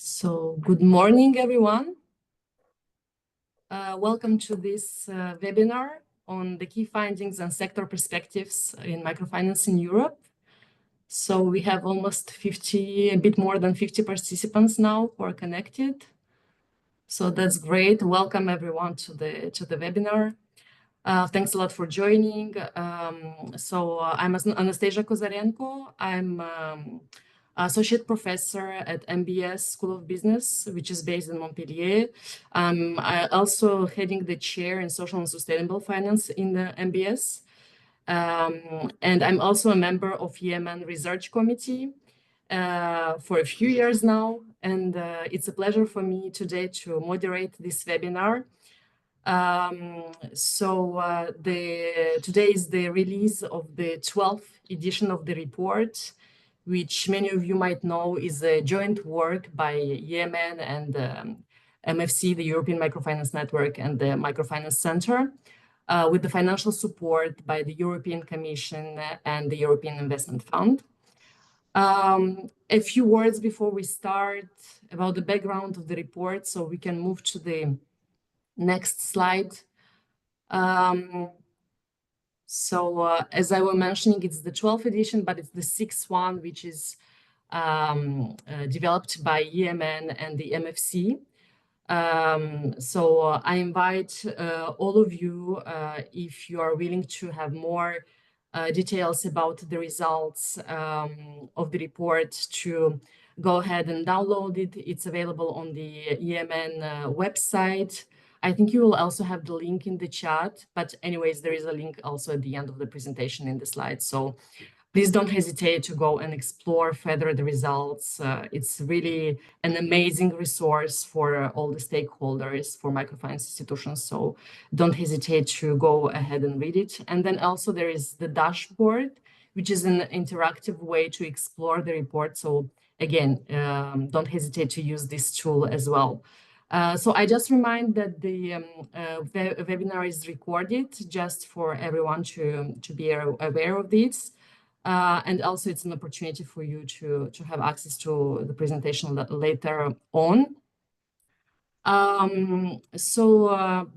So good morning, everyone. Welcome to this webinar on the key findings and sector perspectives in microfinance in Europe. So we have almost 50, a bit more than 50 participants now who are connected. So that's great. Welcome everyone to the webinar. Thanks a lot for joining. I'm Anastasia Cozarenco. I'm associate professor at MBS School of Business, which is based in Montpellier. I'm also heading the chair in social and sustainable finance in the MBS. And I'm also a member of Yemen Research Committee for a few years now. And it's a pleasure for me today to moderate this webinar. Today is the release of the 12th edition of the report, which many of you might know is a joint work by Yemen and MFC, the European Microfinance Network, and the Microfinance Centre, with the financial support by the European Commission and the European Investment Fund. A few words before we start about the background of the report, so we can move to the next slide. As I was mentioning, it's the 12th edition, but it's the 6th one, which is developed by Yemen and the MFC. I invite all of you, if you are willing to have more details about the results of the report, to go ahead and download it. It's available on the Yemen website. I think you will also have the link in the chat, but anyways, there is a link also at the end of the presentation in the slides. So please don't hesitate to go and explore further the results. It's really an amazing resource for all the stakeholders, for microfinance institutions. So don't hesitate to go ahead and read it. And then also there is the dashboard, which is an interactive way to explore the report. So again, don't hesitate to use this tool as well. So I just remind that the webinar is recorded just for everyone to be aware of this. And also it's an opportunity for you to have access to the presentation later on.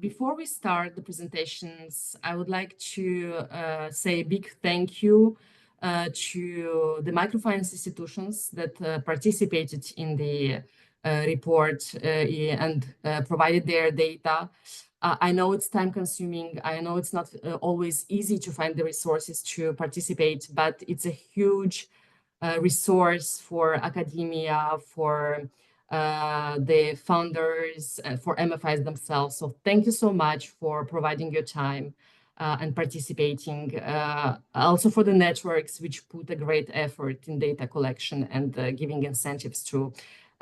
Before we start the presentations, I would like to say a big thank you to the microfinance institutions that participated in the report and provided their data. I know it's time consuming. I know it's not always easy to find the resources to participate, but it's a huge resource for academia, for the founders, and for MFIs themselves. So thank you so much for providing your time and participating. Also for the networks, which put a great effort in data collection and giving incentives to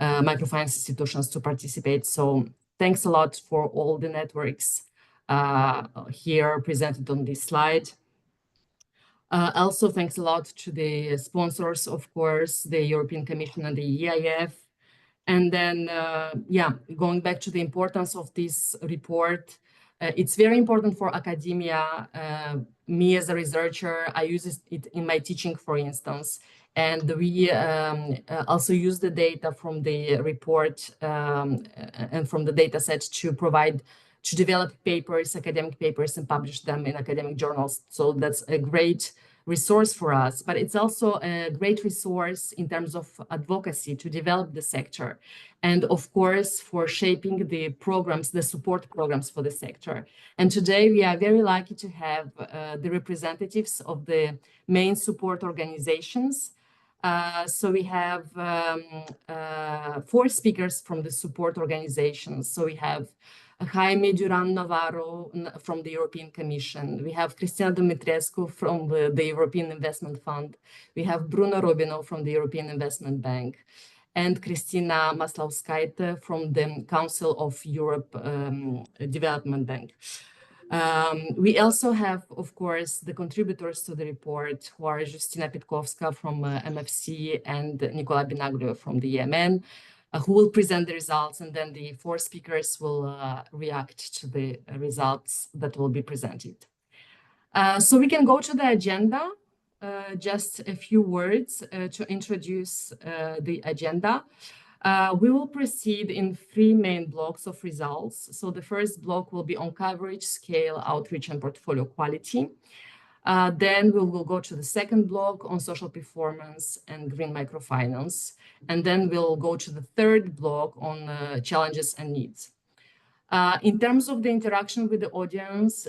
microfinance institutions to participate. So thanks a lot for all the networks here presented on this slide. Also, thanks a lot to the sponsors, of course, the European Commission and the EIF. And then, going back to the importance of this report, it's very important for academia. Me as a researcher, I use it in my teaching, for instance. And we also use the data from the report and from the data set to develop papers, academic papers, and publish them in academic journals. So that's a great resource for us, but it's also a great resource in terms of advocacy to develop the sector. And of course, for shaping the programs, the support programs for the sector. And today we are very lucky to have the representatives of the main support organizations. So we have 4 speakers from the support organizations. So we have Jaime Duran Navarro from the European Commission. We have Cristina Dumitrescu from the European Investment Fund. We have Bruno Robino from the European Investment Bank, and Kristina Maslauskaite from the Council of Europe Development Bank. We also have, of course, the contributors to the report, who are Justina Pitkovska from MFC and Nicola Benaglio from the Yemen, who will present the results, and then the 4 speakers will react to the results that will be presented. So we can go to the agenda. Just a few words to introduce the agenda. We will proceed in 3 main blocks of results. So the first block will be on coverage, scale, outreach, and portfolio quality. Then we will go to the second block on social performance and green microfinance. And then we'll go to the third block on challenges and needs. In terms of the interaction with the audience,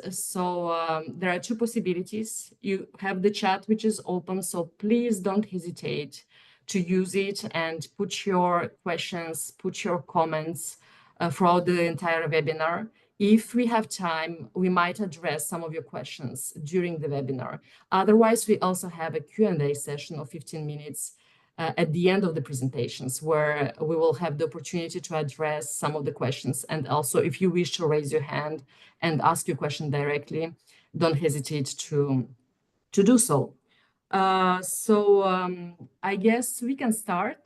there are 2 possibilities. You have the chat, which is open, so please don't hesitate to use it and put your questions, put your comments throughout the entire webinar. If we have time, we might address some of your questions during the webinar. Otherwise, we also have a Q&A session of 15 minutes at the end of the presentations, where we will have the opportunity to address some of the questions. And also, if you wish to raise your hand and ask your question directly, don't hesitate to do so. I guess we can start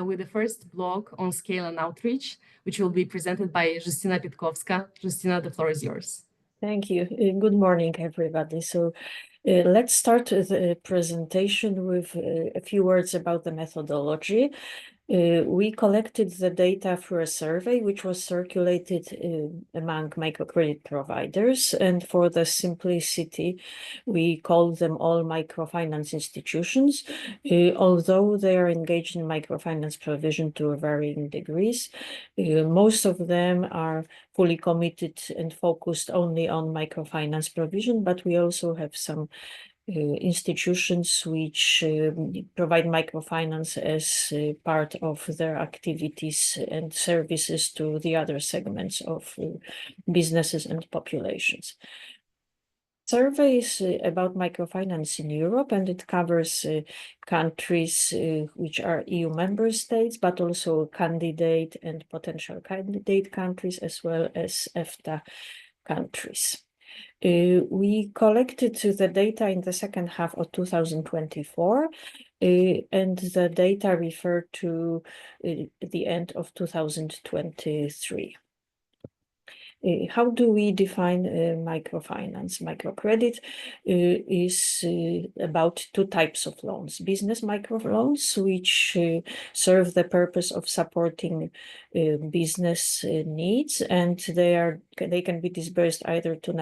with the first block on scale and outreach, which will be presented by Justyna Pitkowska. Justyna, the floor is yours. Thank you. Good morning, everybody. Let's start the presentation with a few words about the methodology. We collected the data through a survey which was circulated among microcredit providers, and for the simplicity, we call them all microfinance institutions, although they are engaged in microfinance provision to varying degrees. Most of them are fully committed and focused only on microfinance provision, but we also have some institutions which provide microfinance as part of their activities and services to the other segments of businesses and populations. Survey is about microfinance in Europe, and it covers countries which are EU member states, but also candidate and potential candidate countries, as well as EFTA countries. We collected the data in the second half of 2024, and the data refer to the end of 2023. How do we define microfinance? Microcredit is about 2 types of loans: business microloans, which serve the purpose of supporting business needs, and they can be disbursed either to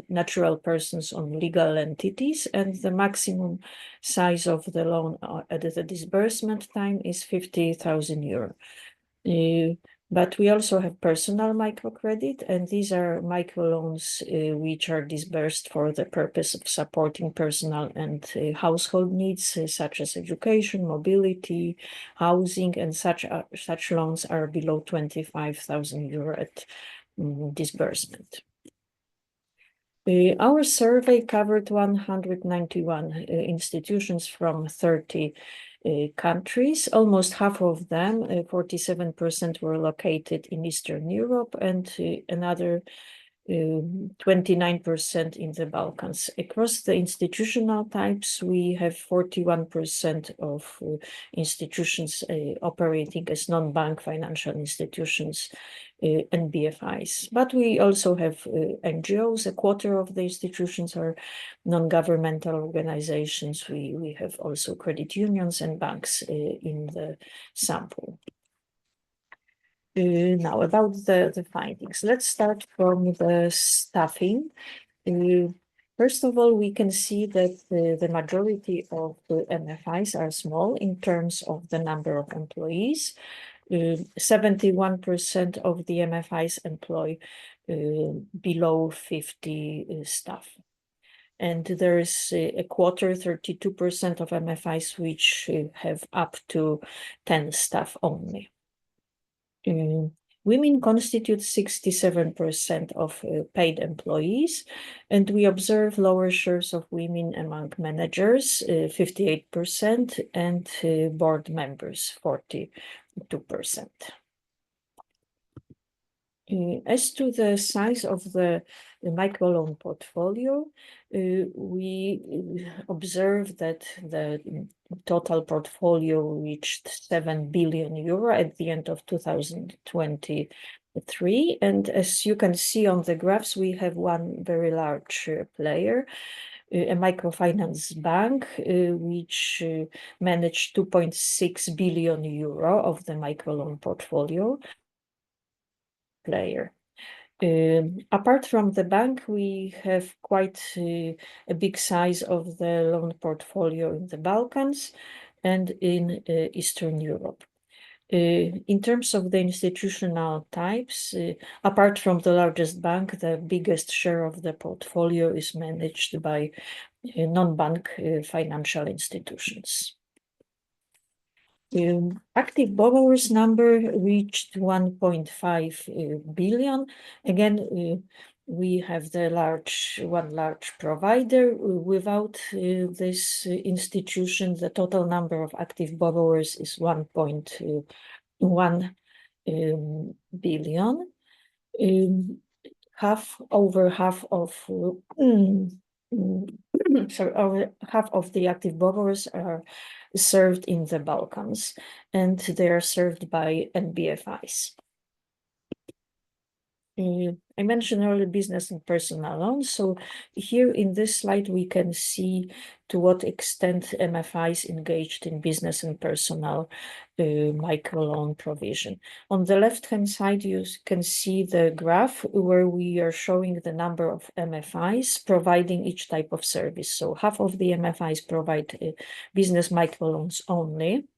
natural persons or legal entities, and the maximum size of the loan at the disbursement time is 50,000 euro. But we also have personal microcredit, and these are microloans which are disbursed for the purpose of supporting personal and household needs, such as education, mobility, housing, and such loans are below 25,000 euro at disbursement. Our survey covered 191 institutions from 30 countries. Almost half of them, 47%, were located in Eastern Europe, and another 29% in the Balkans. Across the institutional types, we have 41% of institutions operating as non-bank financial institutions and BFIs. But we also have NGOs. A quarter of the institutions are non-governmental organizations. We have also credit unions and banks in the sample. Now, about the findings. Let's start from the staffing. First of all, we can see that the majority of the MFIs are small in terms of the number of employees. 71% of the MFIs employ below 50 staff. And there is a quarter, 32% of MFIs, which have up to 10 staff only. Women constitute 67% of paid employees, and we observe lower shares of women among managers, 58%, and board members, 42%. As to the size of the microloan portfolio, we observe that the total portfolio reached 7 billion euro at the end of 2023. And as you can see on the graphs, we have one very large player, a microfinance bank, which managed 2.6 billion euro of the microloan portfolio player. Apart from the bank, we have quite a big size of the loan portfolio in the Balkans and in Eastern Europe. In terms of the institutional types, apart from the largest bank, the biggest share of the portfolio is managed by non-bank financial institutions. Active borrowers number reached 1.5 billion. Again, we have one large provider. Without this institution, the total number of active borrowers is 1.1 billion. Over half of the active borrowers are served in the Balkans, and they are served by NBFIs. I mentioned earlier business and personal loans. So here in this slide, we can see to what extent MFIs engaged in business and personal microloan provision. On the left-hand side, you can see the graph where we are showing the number of MFIs providing each type of service. So half of the MFIs provide business microloans only,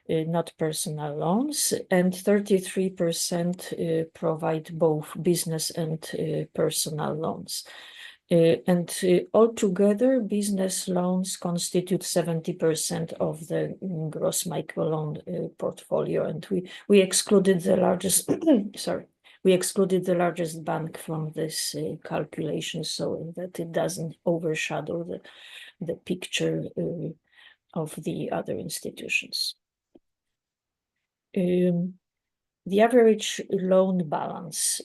not personal loans, and 33% provide both business and personal loans. And altogether, business loans constitute 70% of the gross microloan portfolio, and we excluded the largest, we excluded the largest bank from this calculation so that it doesn't overshadow the picture of the other institutions. The average loan balance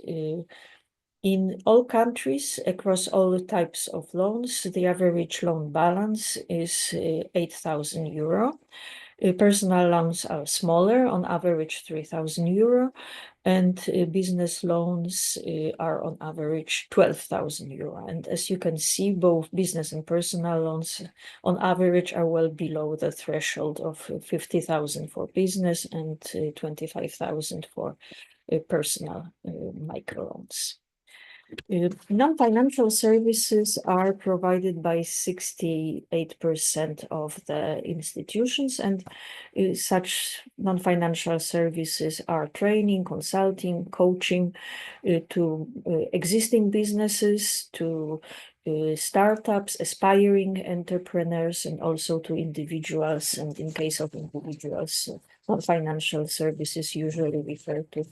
in all countries across all types of loans, the average loan balance is 8,000 euro. Personal loans are smaller, on average 3,000 euro, and business loans are on average 12,000 euro. And as you can see, both business and personal loans on average are well below the threshold of 50,000 for business and 25,000 for personal microloans. Non-financial services are provided by 68% of the institutions, and such non-financial services are training, consulting, coaching to existing businesses, to startups, aspiring entrepreneurs, and also to individuals. And in case of individuals, non-financial services usually refer to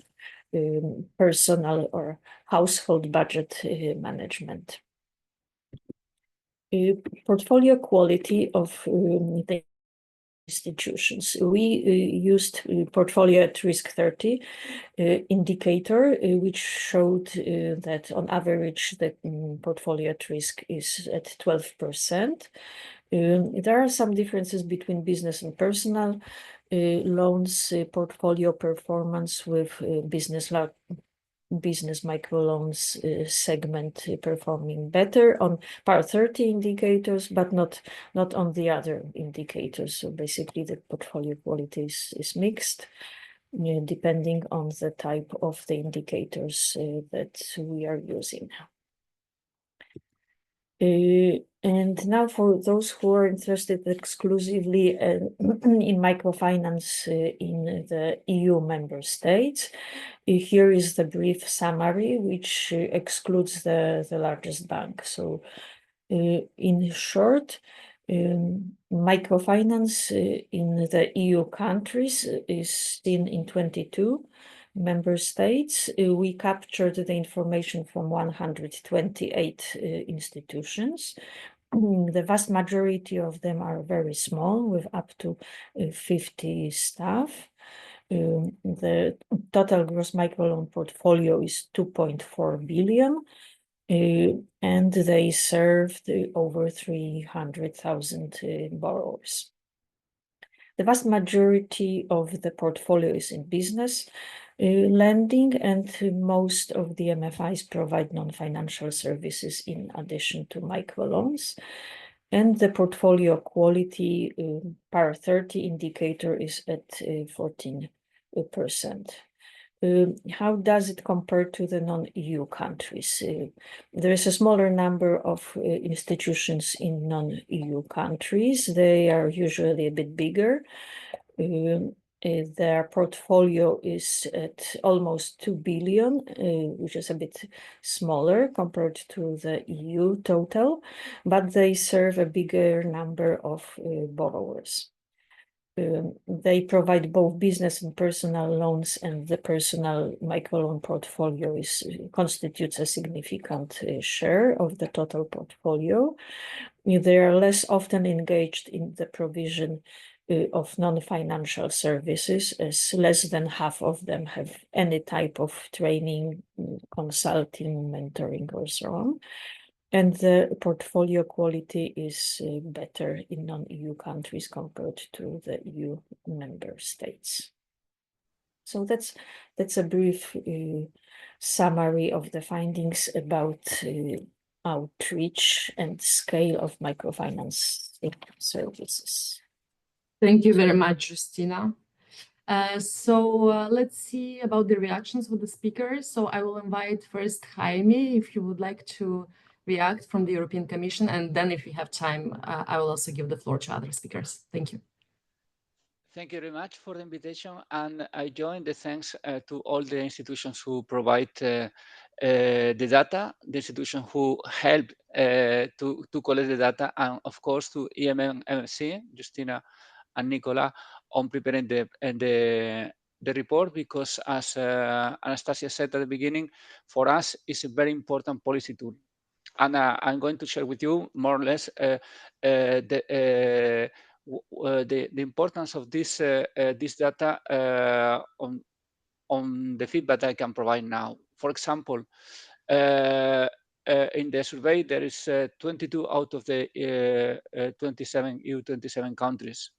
personal or household budget management. Portfolio quality of the institutions. We used portfolio at risk 30 indicator, which showed that on average the portfolio at risk is at 12%. There are some differences between business and personal loans portfolio performance, with business microloans segment performing better on PAR 30 indicators, but not on the other indicators. So basically the portfolio quality is mixed, depending on the type of the indicators that we are using. And now for those who are interested exclusively in microfinance in the EU member states, here is the brief summary, which excludes the largest bank. So in short, microfinance in the EU countries is seen in 22 member states. We captured the information from 128 institutions. The vast majority of them are very small, with up to 50 staff. The total gross microloan portfolio is 2.4 billion, and they served over 300,000 borrowers. The vast majority of the portfolio is in business lending, and most of the MFIs provide non-financial services in addition to microloans. And the portfolio quality par 30 indicator is at 14%. How does it compare to the non-EU countries? There is a smaller number of institutions in non-EU countries. They are usually a bit bigger. Their portfolio is at almost 2 billion, which is a bit smaller compared to the EU total, but they serve a bigger number of borrowers. They provide both business and personal loans, and the personal microloan portfolio constitutes a significant share of the total portfolio. They are less often engaged in the provision of non-financial services, as less than half of them have any type of training, consulting, mentoring, or so on. And the portfolio quality is better in non-EU countries compared to the EU member states. So that's a brief summary of the findings about outreach and scale of microfinance services. Thank you very much, Justina. Let's see about the reactions of the speakers. So I will invite first Jaime, if you would like to react from the European Commission, and then if we have time, I will also give the floor to other speakers. Thank you. Thank you very much for the invitation, and I join the thanks to all the institutions who provide the data, the institutions who help to collect the data, and of course to EMMC, Justina and Nicola, on preparing the report, because as Anastasia said at the beginning, for us it's a very important policy tool. And I'm going to share with you more or less the importance of this data on the feedback I can provide now. For example, in the survey, there is 22 out of the 27 EU 27 countries.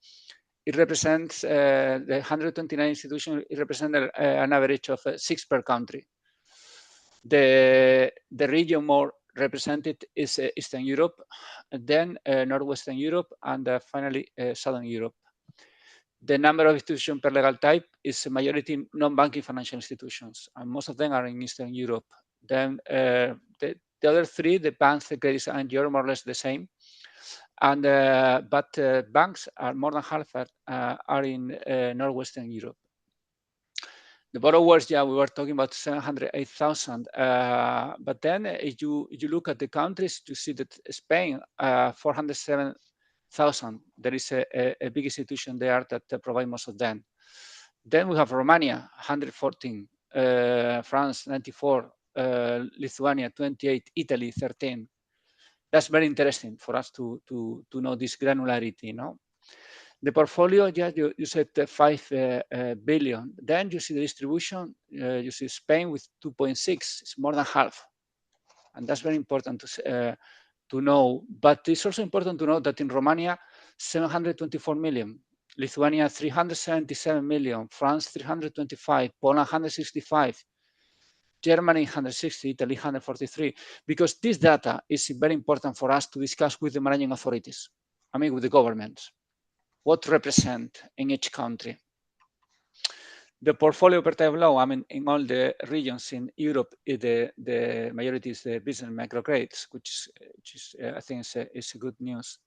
It represents the 129 institutions. It represents an average of 6 per country. The region more represented is Eastern Europe, then Northwestern Europe, and finally Southern Europe. The number of institutions per legal type is a majority non-banking financial institutions, and most of them are in Eastern Europe. Then the other three, the banks, the credits, and you're more or less the same. And but banks are more than half are in Northwestern Europe. The borrowers, yeah, we were talking about 708,000. But then if you look at the countries, you see that Spain, 407,000. There is a big institution there that provide most of them. Then we have Romania, 114, France, 94, Lithuania, 28, Italy, 13. That's very interesting for us to know this granularity, no? The portfolio, yeah, you said 5 billion. Then you see the distribution. You see Spain with 2.6. It's more than half, and that's very important to know. But it's also important to know that in Romania, 724 million, Lithuania 377 million, France 325, Poland 165, Germany 160, Italy 143. Because this data is very important for us to discuss with the managing authorities. I mean, with the governments. What represent in each country. The portfolio per type of loan, I mean, in all the regions in Europe, the majority is the business microcredits, which is I think is a good news.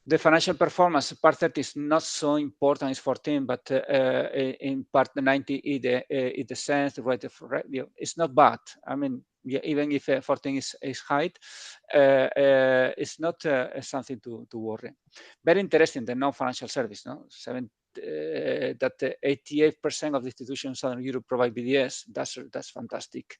The financial performance, part 30 is not so important, it's 14, but in part 90, it descends, the rate of review. It's not bad. I mean, yeah, even if 14 is high, it's not something to worry. Very interesting, the non-financial service, no? That 88% of the institutions in Southern Europe provide BDS. That's fantastic.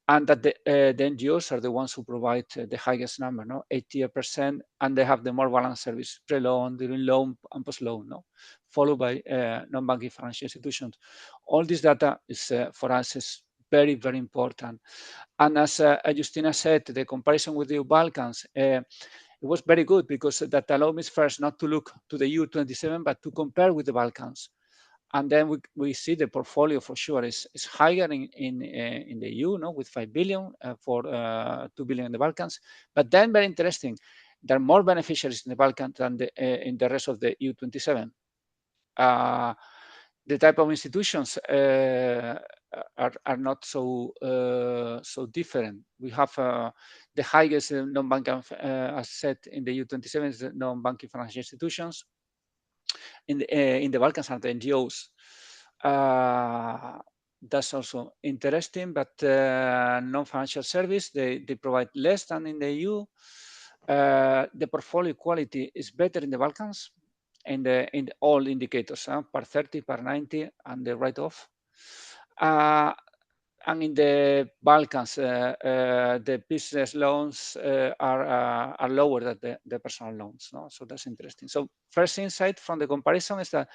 And that the NGOs are the ones who provide the highest number, no? 88%, and they have the more balanced service, pre-loan, during loan, and post-loan, no? Followed by non-banking financial institutions. All this data is for us is very, very important. And as Justina said, the comparison with the Balkans, it was very good because that allowed me first not to look to the EU27, but to compare with the Balkans. And then we see the portfolio for sure is higher in the EU, no, with 5 billion for 2 billion in the Balkans. But then very interesting, there are more beneficiaries in the Balkans than in the rest of the EU27. The type of institutions are not so different. We have the highest non-banking, as said in the EU27, is the non-banking financial institutions. In the Balkans are the NGOs. That's also interesting, but non-financial service, they provide less than in the EU. The portfolio quality is better in the Balkans, in all indicators, per 30, per 90, and the write-off. And in the Balkans, the business loans are lower than the personal loans. No? So that's interesting. So first insight from the comparison is that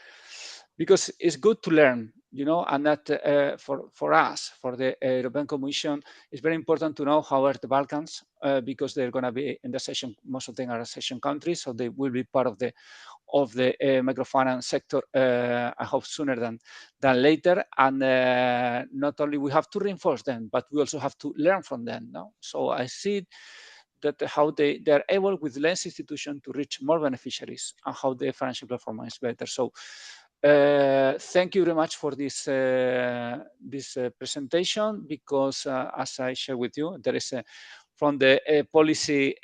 because it's good to learn, and that for us, for the European Commission, it's very important to know how are the Balkans, because they're going to be in the session. Most of them are session countries, so they will be part of the microfinance sector, I hope sooner than later. And not only we have to reinforce them, but we also have to learn from them. No? So I see that how they're able with less institution to reach more beneficiaries and how the financial performance is better. So thank you very much for this presentation, because as I share with you, there is from the policy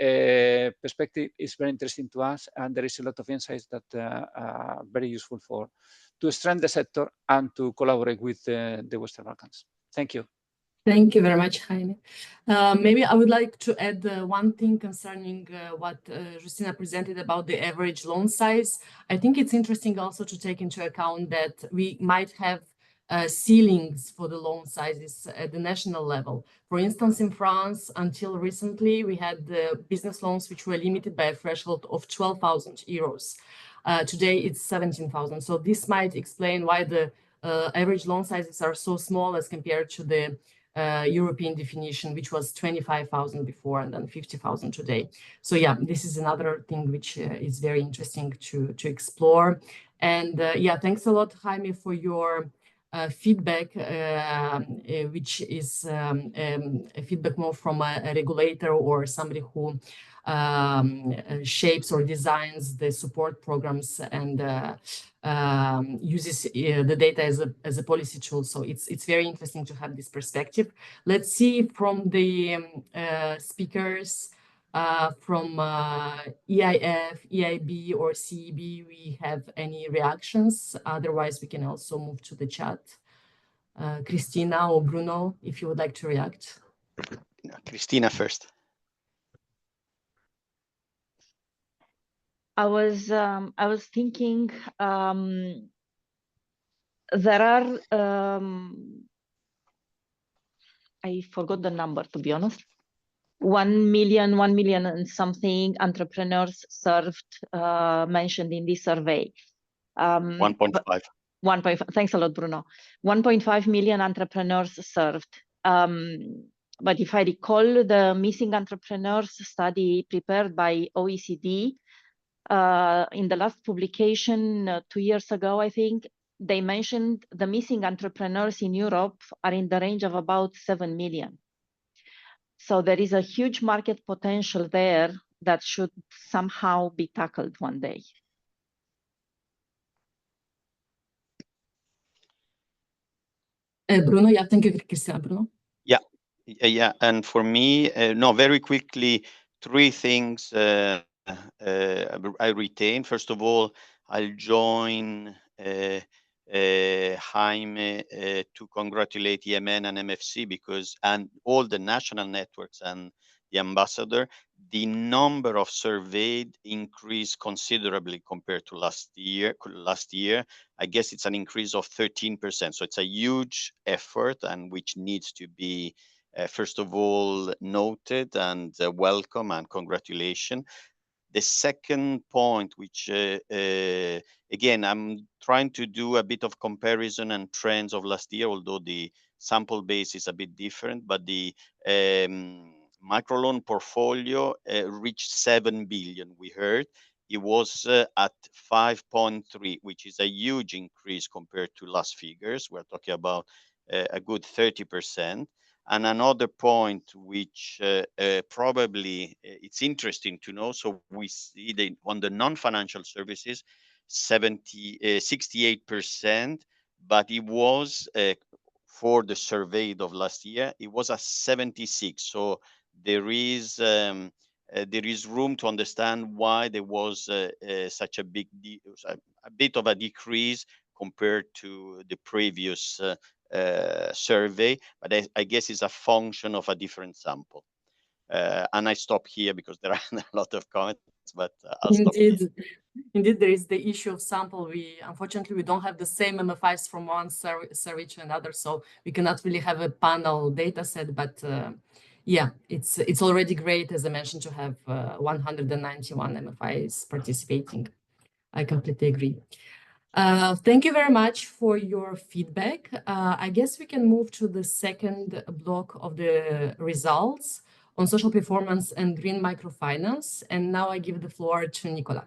perspective, is very interesting to us, and there is a lot of insights that are very useful to strengthen the sector and to collaborate with the Western Balkans. Thank you. Thank you very much, Jaime. Maybe I would like to add one thing concerning what Justina presented about the average loan size. I think it's interesting also to take into account that we might have ceilings for the loan sizes at the national level. For instance, in France, until recently, we had the business loans which were limited by a threshold of 12,000 euros. Today, it's 17,000. So this might explain why the average loan sizes are so small as compared to the European definition, which was 25,000 before and then 50,000 today. So yeah, this is another thing which is very interesting to explore. And yeah, thanks a lot, Jaime, for your feedback, which is a feedback more from a regulator or somebody who shapes or designs the support programs and uses the data as a policy tool. So it's very interesting to have this perspective. Let's see from the speakers from EIF, EIB, or CEB, we have any reactions. Otherwise, we can also move to the chat. Christina or Bruno, if you would like to react. Christina first. I was thinking there are I forgot the number, to be honest. 1 million and something entrepreneurs served, mentioned in this survey. 1.5. 1.5. Thanks a lot, Bruno. 1.5 million entrepreneurs served. But if I recall the missing entrepreneurs study prepared by OECD, in the last publication 2 years ago, I think, they mentioned the missing entrepreneurs in Europe are in the range of about 7 million. So there is a huge market potential there that should somehow be tackled one day. Bruno, yeah, thank you, Christina. Bruno? Yeah, and for me, no, very quickly, 3 things I retain. First of all, I'll join Jaime to congratulate Yemen and MFC and all the national networks and the ambassador. The number of surveyed increased considerably compared to last year. I guess it's an increase of 13%. So it's a huge effort, and which needs to be first of all noted and welcome and congratulations. The second point, which again, I'm trying to do a bit of comparison and trends of last year, although the sample base is a bit different, but the microloan portfolio reached 7 billion, we heard. It was at 5.3, which is a huge increase compared to last figures. We're talking about a good 30%. And another point which probably it's interesting to know, so we see that on the non-financial services, 68%, but it was for the survey of last year, it was a 76. So there is room to understand why there was such a bit of a decrease compared to the previous survey, but I guess it's a function of a different sample. And I stop here because there are a lot of comments, but I'll stop here. Indeed, there is the issue of sample. Unfortunately, we don't have the same MFIs from one survey to another, so we cannot really have a panel data set, but yeah, it's already great, as I mentioned, to have 191 MFIs participating. I completely agree. Thank you very much for your feedback. I guess we can move to the second block of the results on social performance and green microfinance. And now I give the floor to Nicola.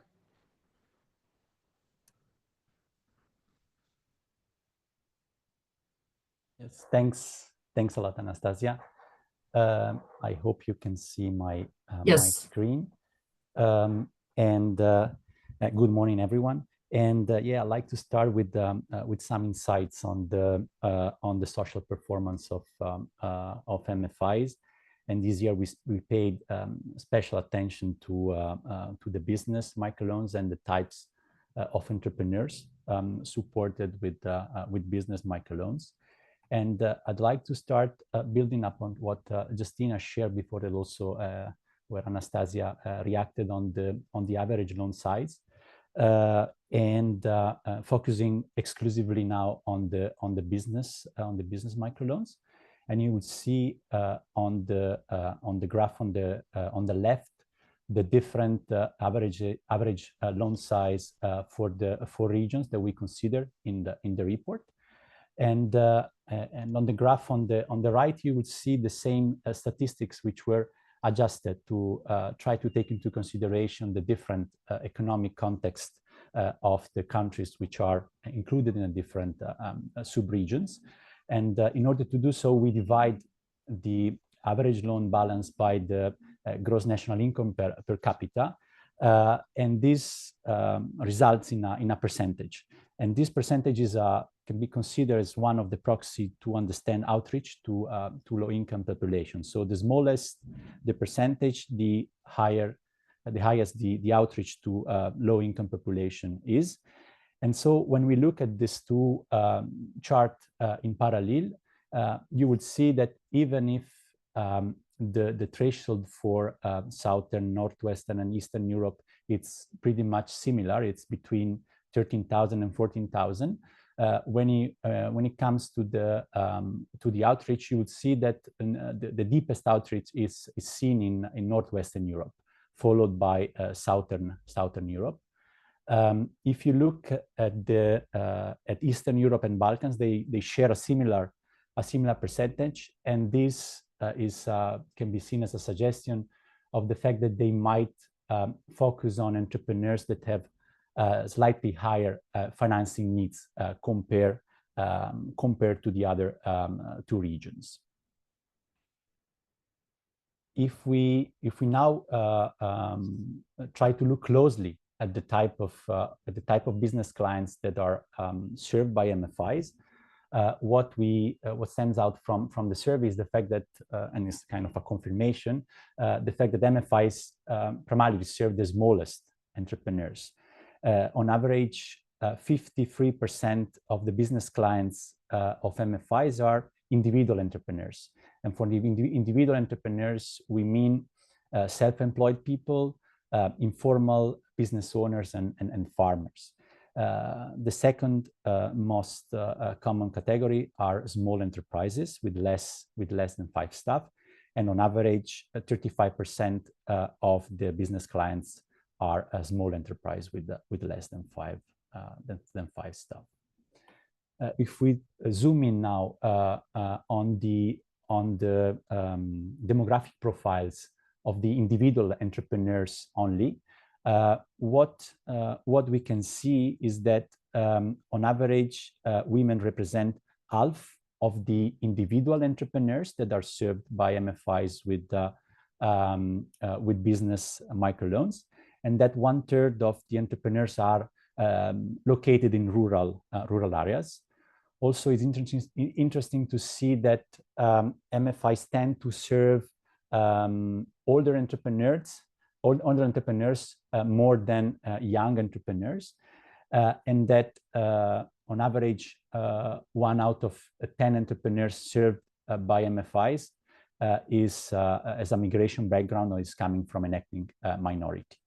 Yes, thanks a lot, Anastasia. I hope you can see my Yes. my screen. Good morning, everyone. And yeah, I'd like to start with some insights on the social performance of MFIs. And this year we paid special attention to the business microloans and the types of entrepreneurs supported with business microloans. And I'd like to start building up on what Justina shared before, and also where Anastasia reacted on the average loan size, and focusing exclusively now on the business microloans. And you would see on the graph on the left the different average loan size for the 4 regions that we consider in the report. And on the graph on the right, you would see the same statistics which were adjusted to try to take into consideration the different economic context of the countries which are included in the different sub-regions. And in order to do so, we divide the average loan balance by the gross national income per capita. And this results in a percentage. And this percentage can be considered as one of the proxy to understand outreach to low-income population. So the smallest the percentage, the highest the outreach to low-income population is. And so when we look at these two charts in parallel, you would see that even if the threshold for Southern, Northwestern, and Eastern Europe, it's pretty much similar. It's between 13,000 and 14,000. When it comes to the outreach, you would see that the deepest outreach is seen in Northwestern Europe, followed by Southern Europe. If you look at Eastern Europe and Balkans, they share a similar percentage, and this can be seen as a suggestion of the fact that they might focus on entrepreneurs that have slightly higher financing needs compared to the other 2 regions. If we now try to look closely at the type of business clients that are served by MFIs, what stands out from the survey is the fact that, and it's kind of a confirmation, the fact that MFIs primarily serve the smallest entrepreneurs. On average, 53% of the business clients of MFIs are individual entrepreneurs. And for the individual entrepreneurs, we mean self-employed people, informal business owners, and farmers. The second most common category are small enterprises with less than 5 staff. And on average, 35% of the business clients are a small enterprise with less than 5 staff. If we zoom in now on the demographic profiles of the individual entrepreneurs only, what we can see is that on average, women represent half of the individual entrepreneurs that are served by MFIs with business microloans, and that 1/3 of the entrepreneurs are located in rural areas. Also, it's interesting to see that MFIs tend to serve older entrepreneurs more than young entrepreneurs, and that on average, 1 out of 10 entrepreneurs served by MFIs has a migration background or is coming from an ethnic minority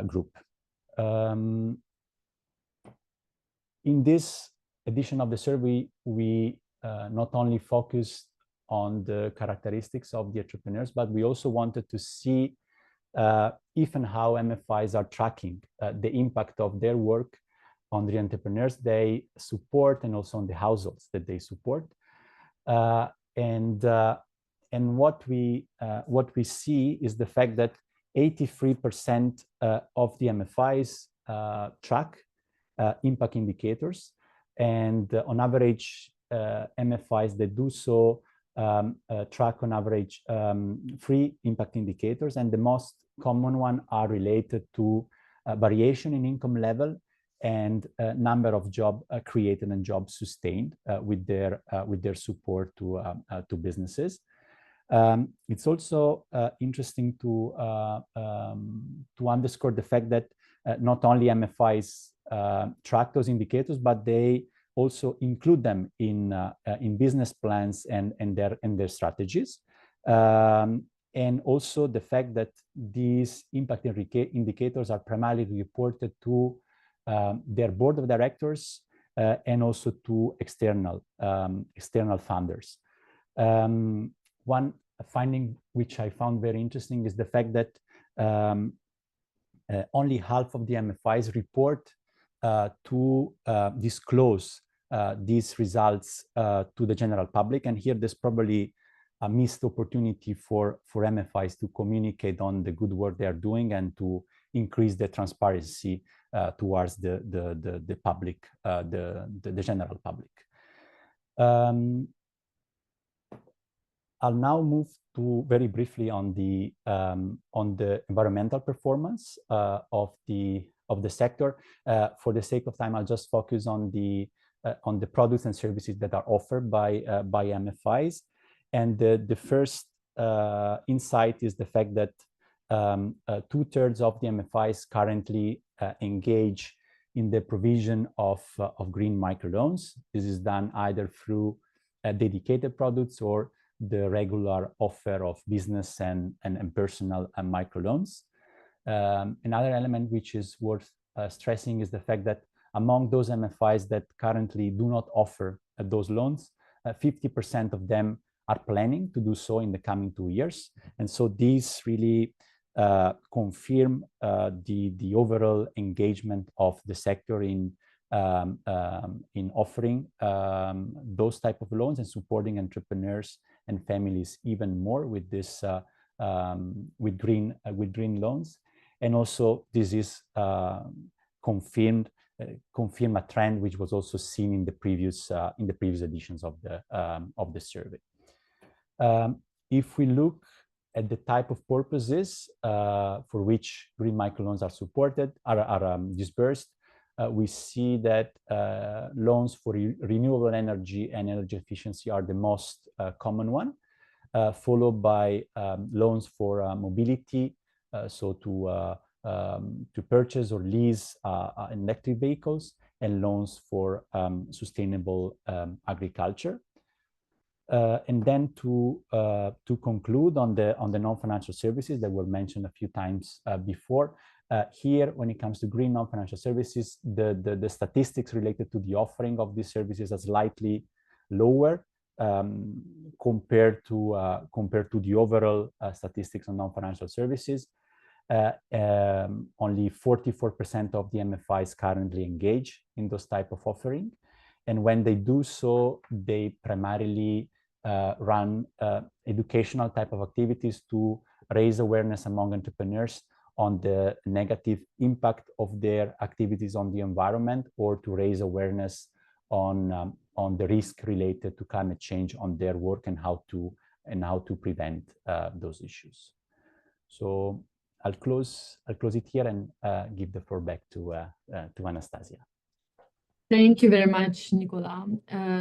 group. In this edition of the survey, we not only focused on the characteristics of the entrepreneurs, but we also wanted to see if and how MFIs are tracking the impact of their work on the entrepreneurs they support and also on the households that they support. And what we see is the fact that 83% of the MFIs track impact indicators, and on average, MFIs that do so track on average 3 impact indicators, and the most common one are related to variation in income level and number of job created and jobs sustained with their support to businesses. It's also interesting to underscore the fact that not only MFIs track those indicators, but they also include them in business plans and their strategies. And also the fact that these impact indicators are primarily reported to their board of directors and also to external funders. One finding which I found very interesting is the fact that only half of the MFIs report to disclose these results to the general public. And here there's probably a missed opportunity for MFIs to communicate on the good work they are doing and to increase the transparency towards the public, the general public. I'll now move to very briefly on the environmental performance of the sector. For the sake of time, I'll just focus on the products and services that are offered by MFIs. And the first insight is the fact that 2/3 of the MFIs currently engage in the provision of green microloans. This is done either through dedicated products or the regular offer of business and personal microloans. Another element which is worth stressing is the fact that among those MFIs that currently do not offer those loans, 50% of them are planning to do so in the coming 2 years. And so these really confirm the overall engagement of the sector in offering those type of loans and supporting entrepreneurs and families even more with this with green loans. And also this is confirm a trend which was also seen in the previous editions of the survey. If we look at the type of purposes for which green microloans are supported, are disbursed, we see that loans for renewable energy and energy efficiency are the most common one, followed by loans for mobility, so to purchase or lease electric vehicles, and loans for sustainable agriculture. And then to conclude on the non-financial services that were mentioned a few times before, here when it comes to green non-financial services, the statistics related to the offering of these services are slightly lower compared to the overall statistics on non-financial services. Only 44% of the MFIs currently engage in those type of offering, and when they do so, they primarily run educational type of activities to raise awareness among entrepreneurs on the negative impact of their activities on the environment, or to raise awareness on the risk related to climate change on their work and how to prevent those issues. So I'll close it here and give the floor back to Anastasia. Thank you very much, Nicola.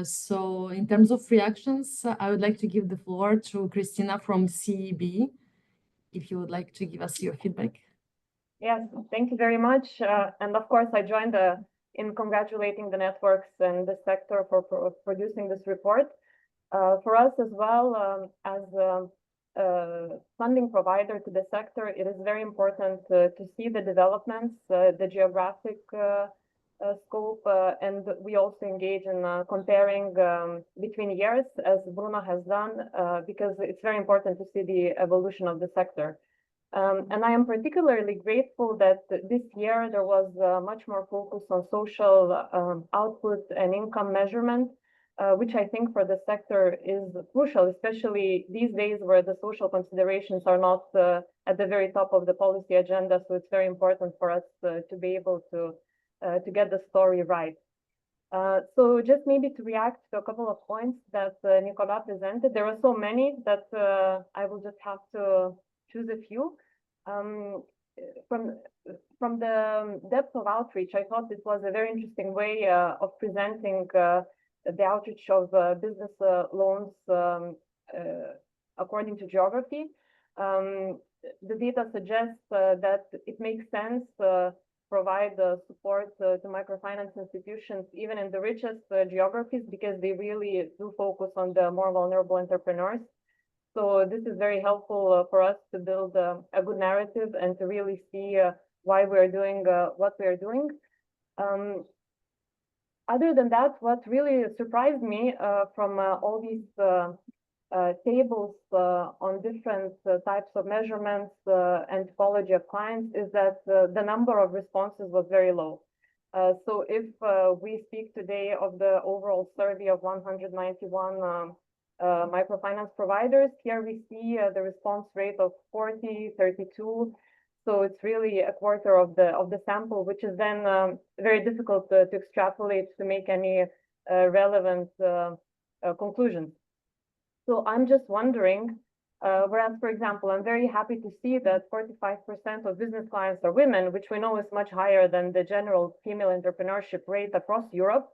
So in terms of reactions, I would like to give the floor to Christina from CEB, if you would like to give us your feedback. Yes, thank you very much. And of course, I joined in congratulating the networks and the sector for producing this report. For us as well, as a funding provider to the sector, it is very important to see the developments, the geographic scope, and we also engage in comparing between years, as Bruno has done, because it's very important to see the evolution of the sector. And I am particularly grateful that this year there was much more focus on social output and income measurement, which I think for the sector is crucial, especially these days where the social considerations are not at the very top of the policy agenda. So it's very important for us to be able to get the story right. So just maybe to react to a couple of points that Nicola presented. There are so many that I will just have to choose a few. From the depth of outreach, I thought it was a very interesting way of presenting the outreach of business loans according to geography. The data suggests that it makes sense provide support to microfinance institutions, even in the richest geographies, because they really do focus on the more vulnerable entrepreneurs. So this is very helpful for us to build a good narrative and to really see why we're doing what we're doing. Other than that, what really surprised me from all these tables on different types of measurements and typology of clients is that the number of responses was very low. So if we speak today of the overall survey of 191 microfinance providers, here we see the response rate of 40-32. So it's really a quarter of the sample, which is then very difficult to extrapolate to make any relevant conclusions. So I'm just wondering, whereas, for example, I'm very happy to see that 45% of business clients are women, which we know is much higher than the general female entrepreneurship rate across Europe.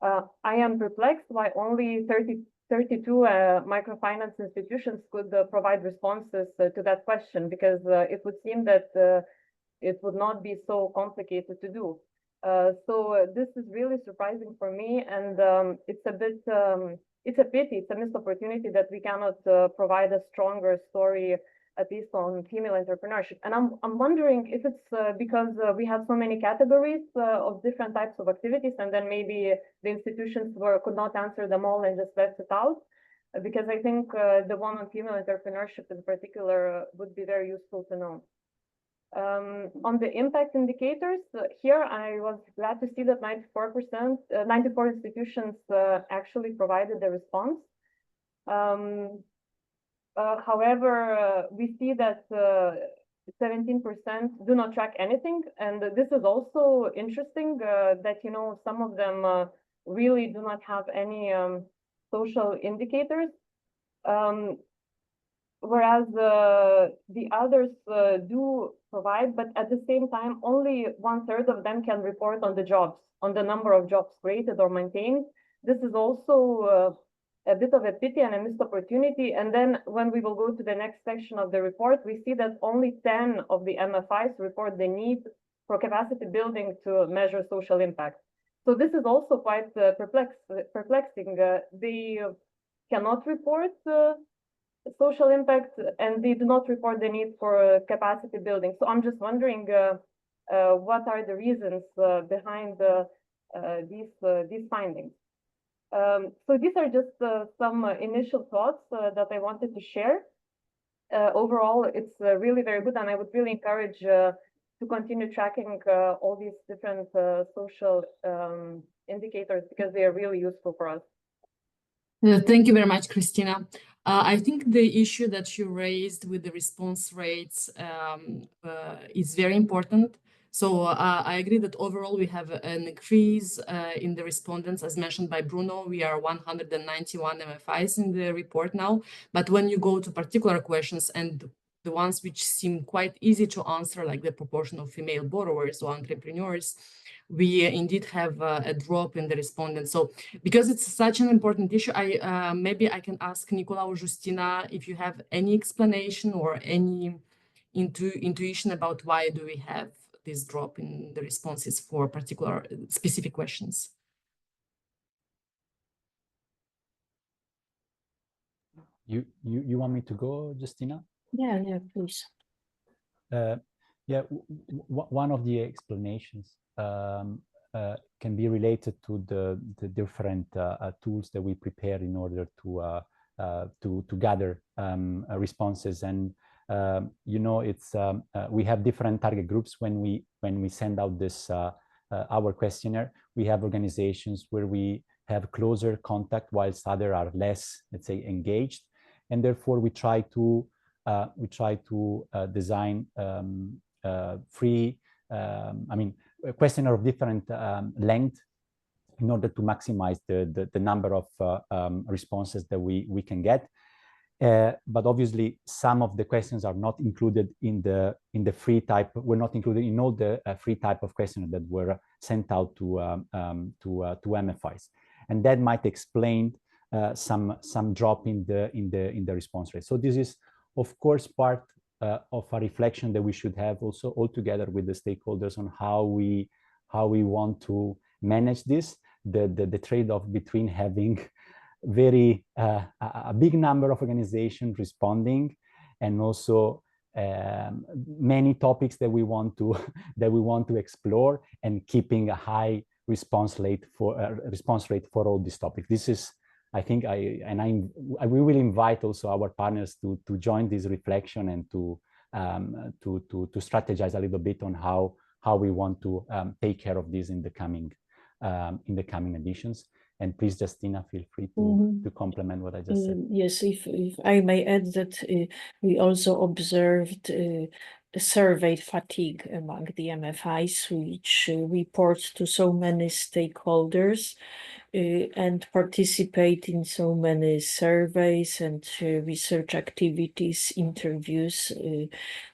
I am perplexed why only 32 microfinance institutions could provide responses to that question, because it would seem that it would not be so complicated to do. So this is really surprising for me, and it's a bit, it's a pity, it's a missed opportunity that we cannot provide a stronger story, at least on female entrepreneurship. And I'm wondering if it's because we have so many categories of different types of activities, and then maybe the institutions could not answer them all and just left it out. Because I think the one on female entrepreneurship in particular would be very useful to know. On the impact indicators, here I was glad to see that 94 institutions actually provided the response. However, we see that 17% do not track anything, and this is also interesting that, you know, some of them really do not have any social indicators, whereas the others do provide, but at the same time, only 1/3 of them can report on the jobs, on the number of jobs created or maintained. This is also a bit of a pity and a missed opportunity. And then when we will go to the next section of the report, we see that only 10 of the MFIs report the need for capacity building to measure social impact. So this is also quite perplexing. They cannot report social impact, and they do not report the need for capacity building. So I'm just wondering what are the reasons behind these findings. So these are just some initial thoughts that I wanted to share. Overall, it's really very good, and I would really encourage to continue tracking all these different social indicators, because they are really useful for us. Thank you very much, Christina. I think the issue that you raised with the response rates is very important, So I agree that overall we have an increase in the respondents, as mentioned by Bruno. We are 191 MFIs in the report now. But when you go to particular questions and the ones which seem quite easy to answer, like the proportion of female borrowers or entrepreneurs, we indeed have a drop in the respondents. So because it's such an important issue, maybe I can ask Nicola or Justina if you have any explanation or any intuition about why do we have this drop in the responses for particular specific questions. You want me to go, Justina? Yeah, please. Yeah, one of the explanations can be related to the different tools that we prepare in order to gather responses. And you know, it's we have different target groups when we send out this our questionnaire. We have organizations where we have closer contact, whilst others are less, let's say, engaged, and therefore we try to design free, a questionnaire of different length in order to maximize the number of responses that we can get. But obviously, some of the questions are not included in the free type. Were not included in all the free type of questions that were sent out to MFIs, and that might explain some drop in the response rate. So this is, of course, part of a reflection that we should have also all together with the stakeholders on how we want to manage this, the trade-off between having very a big number of organizations responding, and also many topics that we want to explore, and keeping a high response rate for all these topics. This is, I think, we will invite also our partners to join this reflection and to strategize a little bit on how we want to take care of this in the coming editions. And please, Justina, feel free to complement what I just said. Yes, if I may add that we also observed survey fatigue among the MFIs, which report to so many stakeholders and participate in so many surveys and research activities, interviews,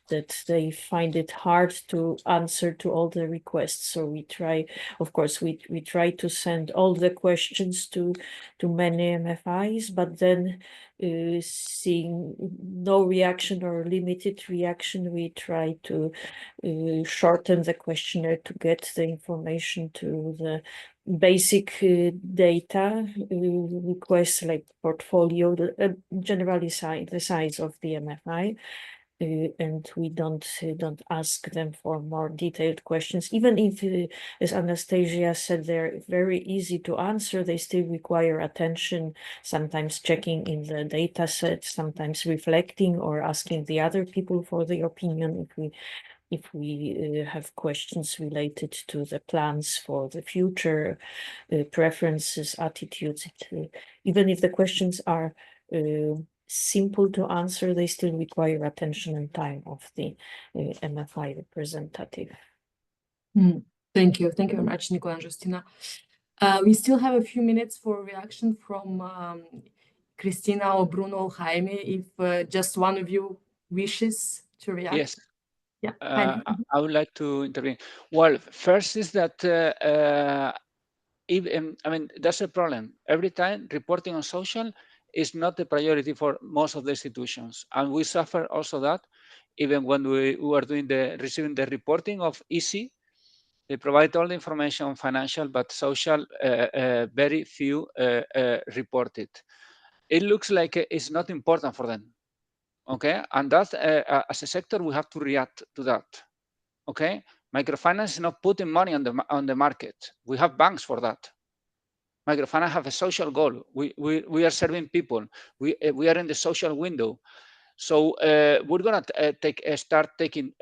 that they find it hard to answer to all the requests. So we try, of course, we try to send all the questions to many MFIs, but then seeing no reaction or limited reaction, we try to shorten the questionnaire to get the information to the basic data requests, like portfolio, generally the size of the MFI. And we don't ask them for more detailed questions, even if, as Anastasia said, they're very easy to answer. They still require attention, sometimes checking in the data set, sometimes reflecting or asking the other people for their opinion if we have questions related to the plans for the future, preferences, attitudes. Even if the questions are simple to answer, they still require attention and time of the MFI representative. Thank you very much, Nicola and Justina. We still have a few minutes for reaction from Christina or Bruno or Jaime, if just one of you wishes to react. Yes. Yeah, I would like to intervene. Well, first is that that's a problem. Every time reporting on social is not the priority for most of the institutions, and we suffer also that even when we are doing receiving the reporting of EC, they provide all the information on financial, but social very few reported. It looks like it's not important for them. Okay, and that as a sector we have to react to that. Okay, microfinance is not putting money on the market. We have banks for that. Microfinance have a social goal. We are serving people. We are in the social window. So we're gonna start taking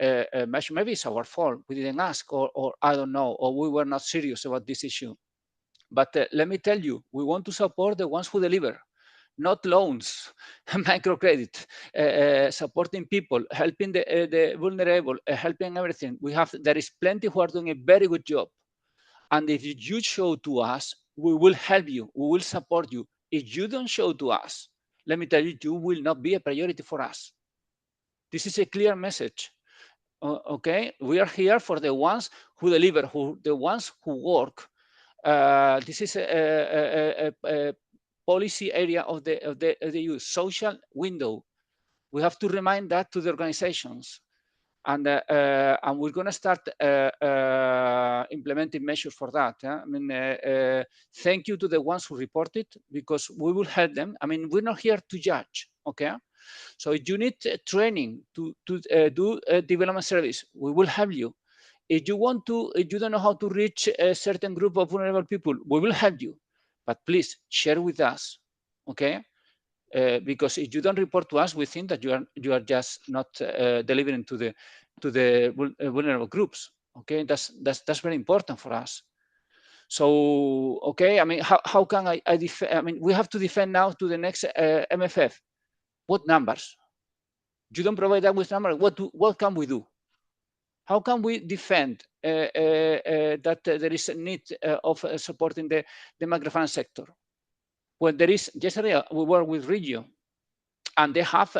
measures. Maybe it's our fault. We didn't ask, or I don't know, or we were not serious about this issue. But let me tell you, we want to support the ones who deliver. not loans, microcredit, supporting people, helping the vulnerable, helping everything. There is plenty who are doing a very good job. And if you show to us, we will help you, we will support you. If you don't show to us, let me tell you, you will not be a priority for us. This is a clear message. Okay, we are here for the ones who deliver, the ones who work. This is a policy area of the EU, social window. We have to remind that to the organizations. And we're going to start implementing measures for that. I mean, thank you to the ones who reported, because we will help them. I mean, we're not here to judge, okay? So if you need training to do development service, we will help you. If you don't know how to reach a certain group of vulnerable people, we will help you. But please share with us, okay? Because if you don't report to us, we think that you are just not delivering to the vulnerable groups. Okay, that's very important for us. So okay, I mean, how can I defend? I mean, we have to defend now to the next MFF. What numbers? You don't provide that with numbers. What can we do? How can we defend that there is a need of supporting the microfinance sector? When there is, yesterday we were with Regio, and they have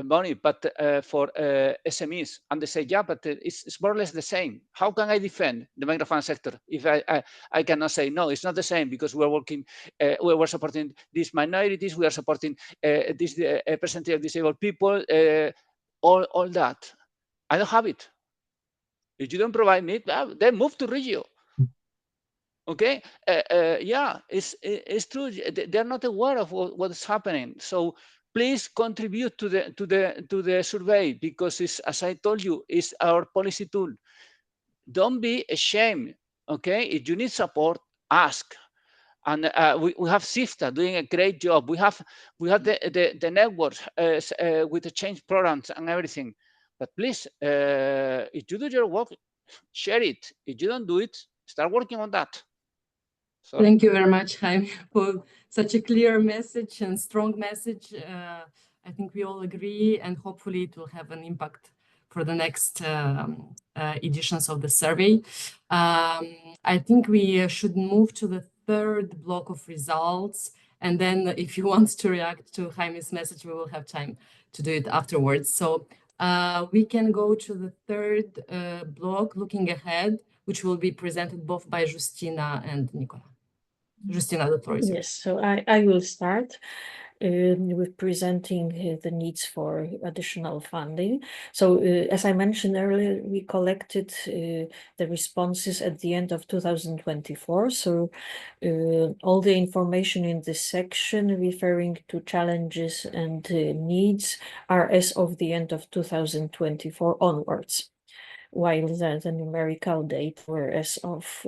money, but for SMEs, and they say, yeah, but it's more or less the same. How can I defend the microfinance sector if I cannot say, no, it's not the same, because we're working, we're supporting these minorities, we are supporting this percentage of disabled people, all that. I don't have it. If you don't provide me, then move to Regio. Okay, yeah, it's true. They're not aware of what is happening. So please contribute to the survey, because it's, as I told you, it's our policy tool. Don't be ashamed. Okay, if you need support, ask. And we have SIFTA doing a great job. We have the networks with the change programs and everything. But please, if you do your work, share it. If you don't do it, start working on that. Sorry. Thank you very much, Jaime, for such a clear message and strong message. I think we all agree, and hopefully it will have an impact for the next editions of the survey. I think we should move to the third block of results. And then if you want to react to Jaime's message, we will have time to do it afterwards. So we can go to the third block, looking ahead, which will be presented both by Justina and Nicola. Justina, the floor is yours. Yes, so I will start with presenting the needs for additional funding. So as I mentioned earlier, we collected the responses at the end of 2024. So all the information in this section referring to challenges and needs are as of the end of 2024 onwards, while the numerical data were as of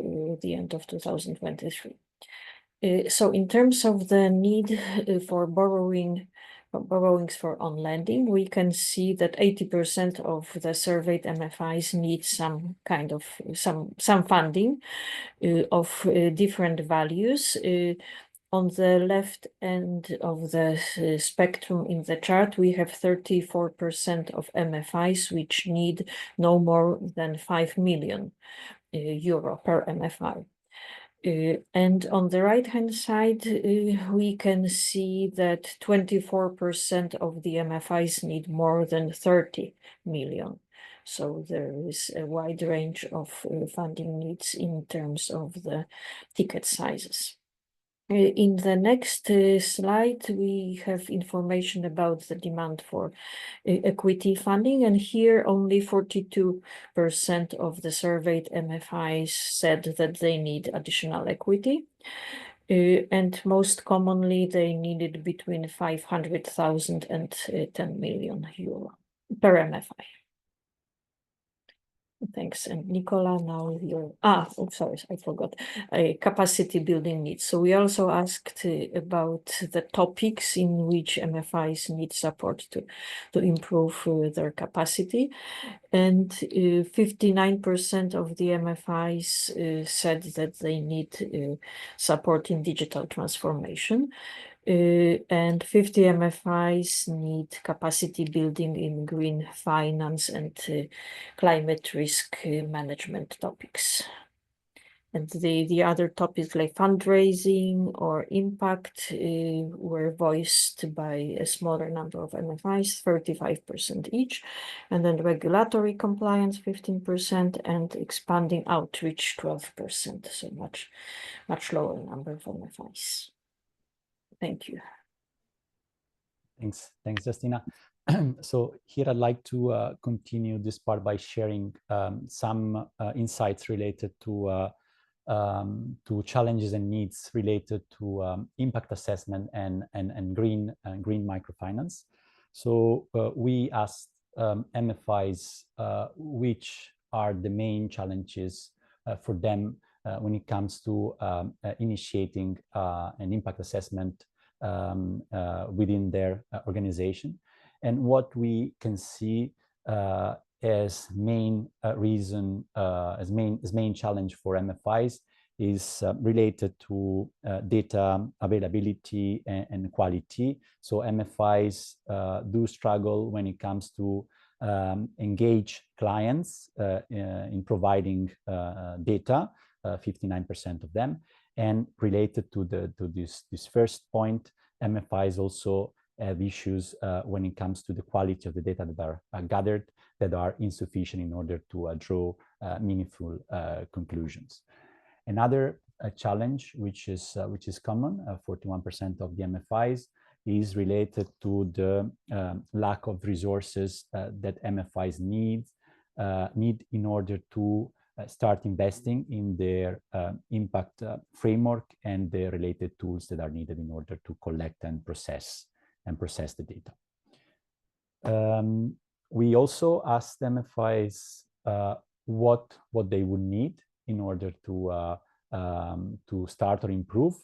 the end of 2023. So in terms of the need for borrowings for on lending, we can see that 80% of the surveyed MFIs need some kind of some funding of different values. On the left end of the spectrum in the chart, we have 34% of MFIs which need no more than 5 million euro per MFI. And on the right-hand side, we can see that 24% of the MFIs need more than 30 million. So there is a wide range of funding needs in terms of the ticket sizes. In the next slide, we have information about the demand for equity funding, and here only 42% of the surveyed MFIs said that they need additional equity, and most commonly they needed between 500,000 and 10 million euro per MFI. Thanks. And Nicola, now your, sorry, I forgot, capacity building needs. So we also asked about the topics in which MFIs need support to improve their capacity. And 59% of the MFIs said that they need support in digital transformation. And 50 MFIs need capacity building in green finance and climate risk management topics. And the other topics like fundraising or impact were voiced by a smaller number of MFIs, 35% each, and then regulatory compliance, 15%, and expanding outreach, 12%. So much lower number of MFIs. Thank you. Thanks, Justina. So here I'd like to continue this part by sharing some insights related to challenges and needs related to impact assessment and green microfinance. So we asked MFIs which are the main challenges for them when it comes to initiating an impact assessment within their organization. And what we can see as main reason, as main challenge for MFIs is related to data availability and quality. So MFIs do struggle when it comes to engage clients in providing data, 59% of them. And related to this first point, MFIs also have issues when it comes to the quality of the data that are gathered that are insufficient in order to draw meaningful conclusions. Another challenge, which is common, 41% of the MFIs, is related to the lack of resources that MFIs need in order to start investing in their impact framework and the related tools that are needed in order to collect and process the data. We also asked MFIs what they would need in order to start or improve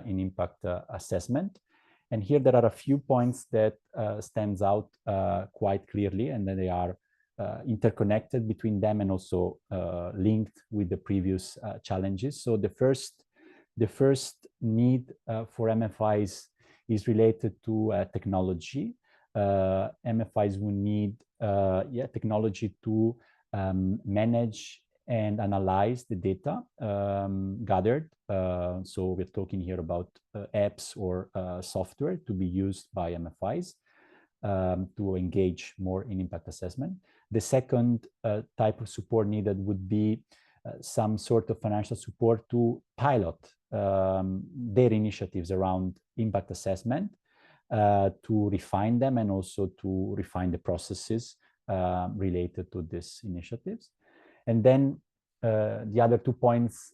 in impact assessment. And here there are a few points that stands out quite clearly, and then they are interconnected between them and also linked with the previous challenges. So the first need for MFIs is related to technology. MFIs will need technology to manage and analyze the data gathered. So we're talking here about apps or software to be used by MFIs to engage more in impact assessment. The second type of support needed would be some sort of financial support to pilot their initiatives around impact assessment, to refine them and also to refine the processes related to these initiatives. And then the other 2 points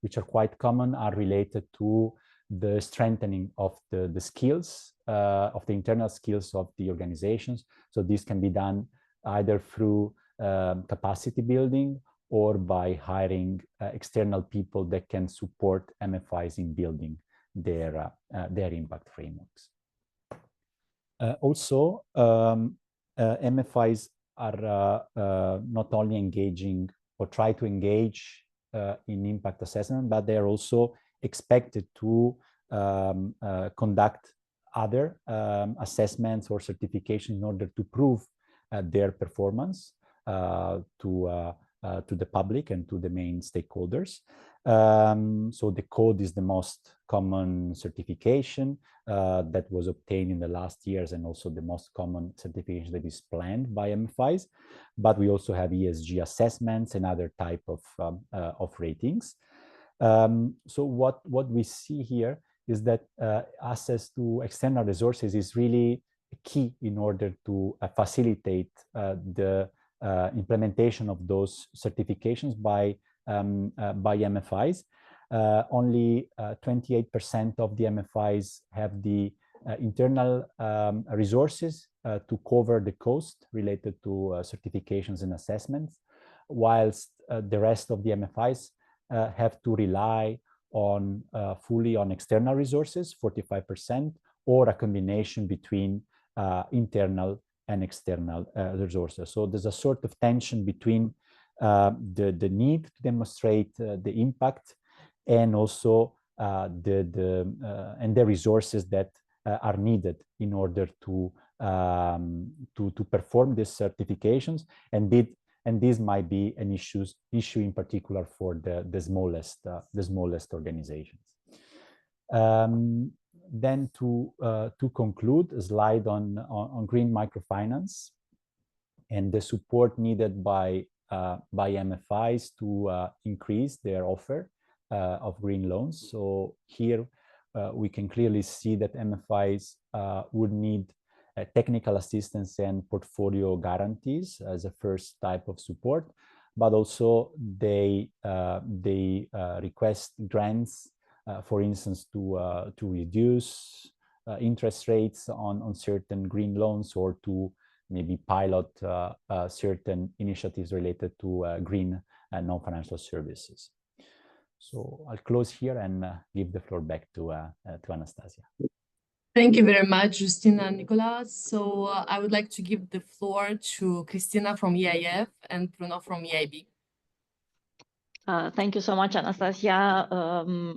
which are quite common, are related to the strengthening of the skills, of the internal skills of the organizations. So this can be done either through capacity building or by hiring external people that can support MFIs in building their impact frameworks. Also, MFIs are not only engaging or try to engage in impact assessment, but they are also expected to conduct other assessments or certifications in order to prove their performance to the public and to the main stakeholders. So the code is the most common certification that was obtained in the last years, and also the most common certification that is planned by MFIs. But we also have ESG assessments and other type of ratings. So what we see here is that access to external resources is really key in order to facilitate the implementation of those certifications by MFIs. Only 28% of the MFIs have the internal resources to cover the cost related to certifications and assessments. whilst the rest of the MFIs have to rely on fully on external resources, 45%, or a combination between internal and external resources. So there's a sort of tension between the need to demonstrate the impact and also the resources that are needed in order to perform these certifications, and this might be an issue in particular for the smallest organizations. Then to conclude, a slide on green microfinance and the support needed by MFIs to increase their offer of green loans. So here we can clearly see that MFIs would need technical assistance and portfolio guarantees as a first type of support, but also they request grants, for instance, to reduce interest rates on certain green loans, or to maybe pilot certain initiatives related to green non-financial services. So I'll close here and give the floor back to Anastasia. Thank you very much, Justina and Nicola. So I would like to give the floor to Christina from EIF and Bruno from EIB. Thank you so much, Anastasia,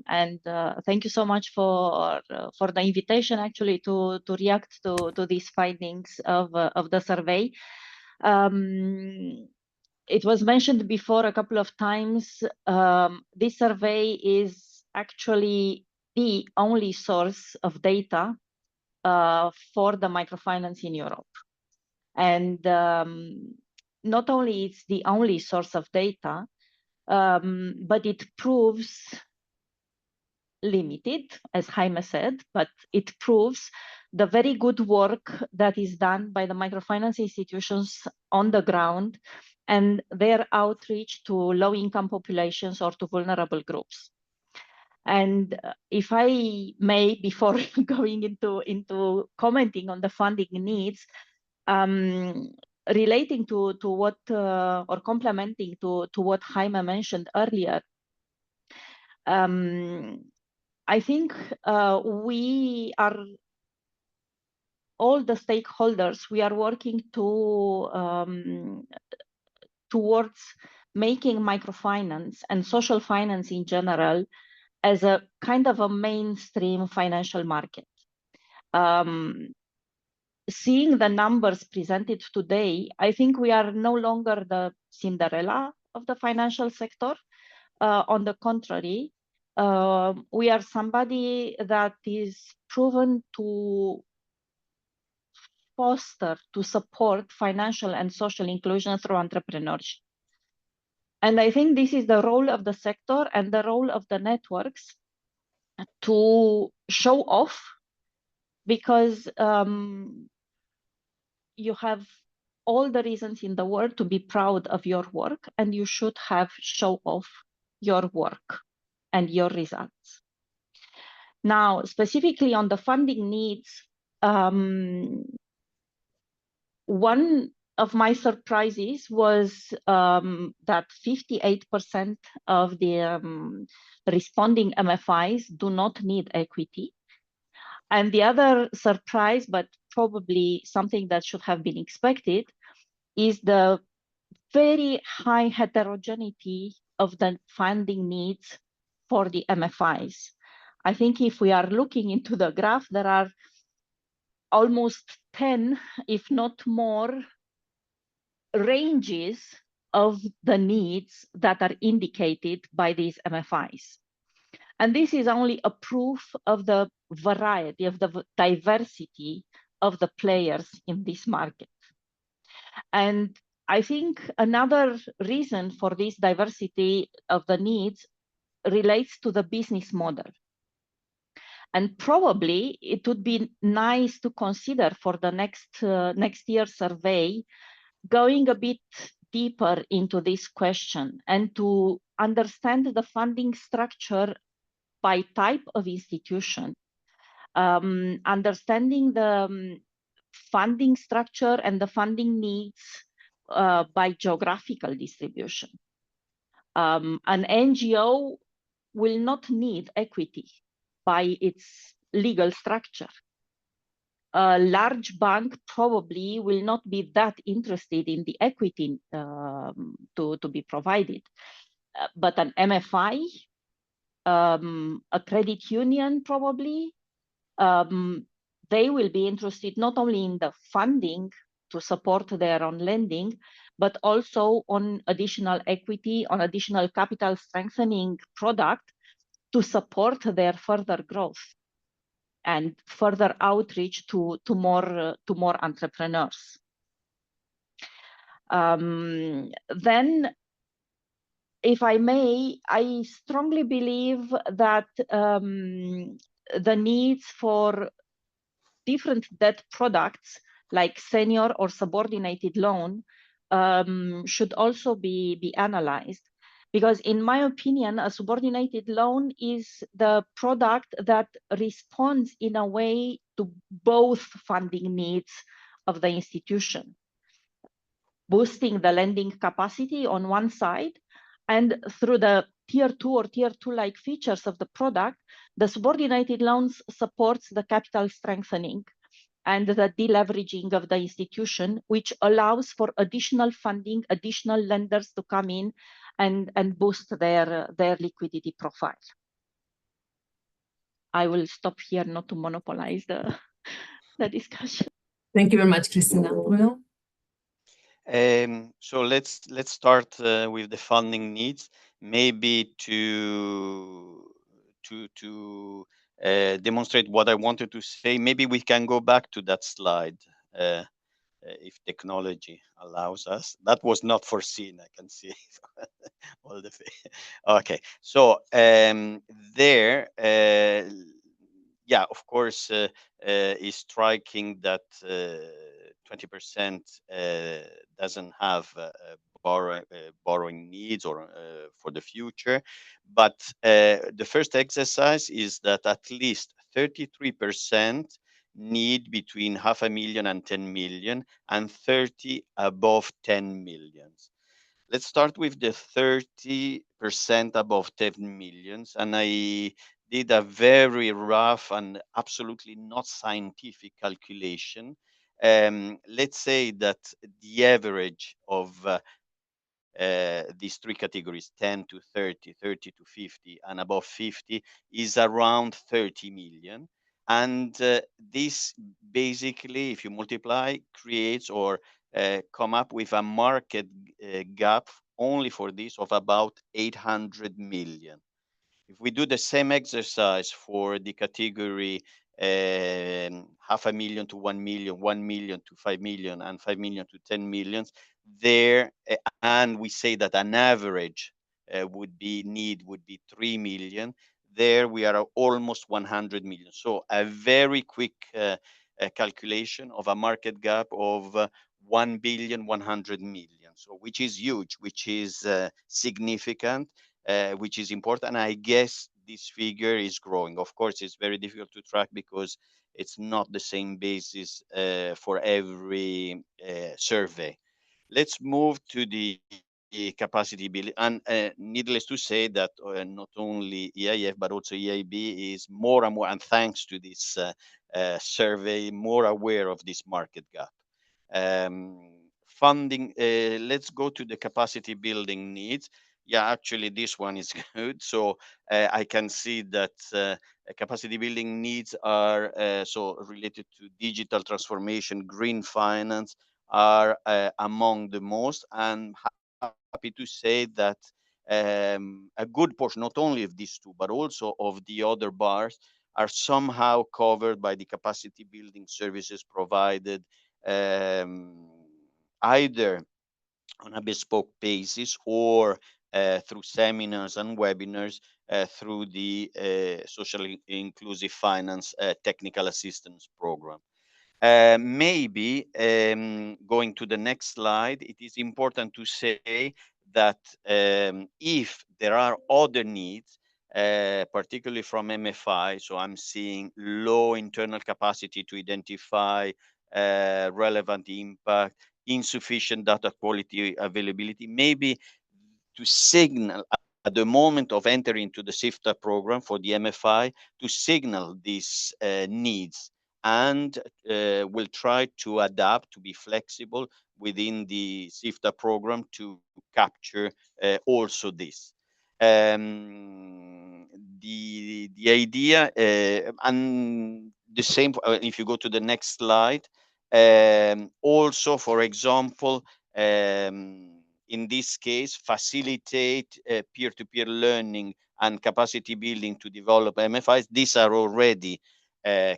and thank you so much for the invitation, actually, to react to these findings of the survey. It was mentioned before a couple of times. This survey is actually the only source of data for the microfinance in Europe, and not only it's the only source of data, but it proves limited, as Jaime said, but it proves the very good work that is done by the microfinance institutions on the ground and their outreach to low-income populations or to vulnerable groups. And if I may, before going into commenting on the funding needs, relating to what, or complementing to what Jaime mentioned earlier, I think we are, all the stakeholders, we are working towards making microfinance and social finance in general as a kind of a mainstream financial market. Seeing the numbers presented today, I think we are no longer the Cinderella of the financial sector. On the contrary, we are somebody that is proven to foster, to support financial and social inclusion through entrepreneurship. And I think this is the role of the sector and the role of the networks to show off, because you have all the reasons in the world to be proud of your work, and you should have show off your work and your results. Now, specifically on the funding needs, one of my surprises was that 58% of the responding MFIs do not need equity. And the other surprise, but probably something that should have been expected, is the very high heterogeneity of the funding needs for the MFIs. I think if we are looking into the graph, there are almost 10, if not more, ranges of the needs that are indicated by these MFIs. And this is only a proof of the variety, of the diversity of the players in this market. And I think another reason for this diversity of the needs relates to the business model. And probably it would be nice to consider for the next year's survey, going a bit deeper into this question and to understand the funding structure by type of institution, understanding the funding structure and the funding needs by geographical distribution. An NGO will not need equity by its legal structure. A large bank probably will not be that interested in the equity to be provided. But an MFI, a credit union probably, they will be interested not only in the funding to support their own lending, but also on additional equity, on additional capital strengthening product to support their further growth and further outreach to more entrepreneurs. Then, if I may, I strongly believe that the needs for different debt products like senior or subordinated loan should also be analyzed. Because in my opinion, a subordinated loan is the product that responds in a way to both funding needs of the institution, boosting the lending capacity on one side, and through the tier 2 or tier 2-like features of the product, the subordinated loans supports the capital strengthening and the deleveraging of the institution, which allows for additional funding, additional lenders to come in and boost their liquidity profile. I will stop here not to monopolize the discussion. Thank you very much, Christina. Bruno? So let's start with the funding needs. Maybe to demonstrate what I wanted to say, maybe we can go back to that slide if technology allows us. That was not foreseen, I can see. All the okay, so there, yeah, of course, is striking that 20% doesn't have borrowing needs or for the future. But the first exercise is that at least 33% need between 500,000 and 10 million, and 30 above 10 millions. Let's start with the 30% above 10 millions. And I did a very rough and absolutely not scientific calculation. Let's say that the average of these three categories, 10 to 30, 30 to 50, and above 50, is around 30 million. And this basically, if you multiply, creates or come up with a market gap only for this of about 800 million. If we do the same exercise for the category 500,000 to 1 million, 1 million to 5 million, and 5 million to 10 millions, there, and we say that an average would be 3 million, there we are almost 100 million. So a very quick calculation of a market gap of 1.1 billion, so which is huge, which is significant, which is important. I guess this figure is growing. Of course, it's very difficult to track because it's not the same basis for every survey. Let's move to the capacity building. And needless to say that not only EIF, but also EIB is more and more, and thanks to this survey, more aware of this market gap. Funding, let's go to the capacity building needs. Yeah, actually, this one is good. So I can see that capacity building needs are so related to digital transformation, green finance are among the most. And happy to say that a good portion, not only of these two, but also of the other bars, are somehow covered by the capacity building services provided either on a bespoke basis or through seminars and webinars through the Socially Inclusive Finance Technical Assistance Program. Maybe going to the next slide, it is important to say that if there are other needs, particularly from MFI, so I'm seeing low internal capacity to identify relevant impact, insufficient data quality availability, maybe to signal at the moment of entering into the SIFTA program for the MFI, to signal these needs, and will try to adapt, to be flexible within the SIFTA program to capture also this. The idea, and the same, if you go to the next slide, also, for example, in this case, facilitate peer-to-peer learning and capacity building to develop MFIs. These are already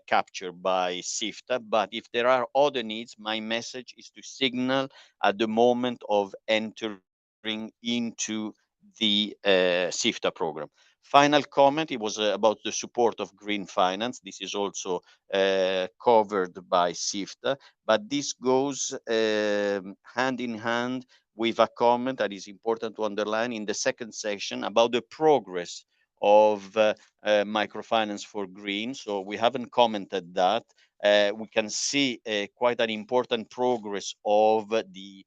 captured by SIFTA, but if there are other needs, my message is to signal at the moment of entering into the SIFTA program. Final comment, it was about the support of green finance. This is also covered by SIFTA, but this goes hand in hand with a comment that is important to underline in the second section about the progress of microfinance for green. So we haven't commented that. We can see quite an important progress of the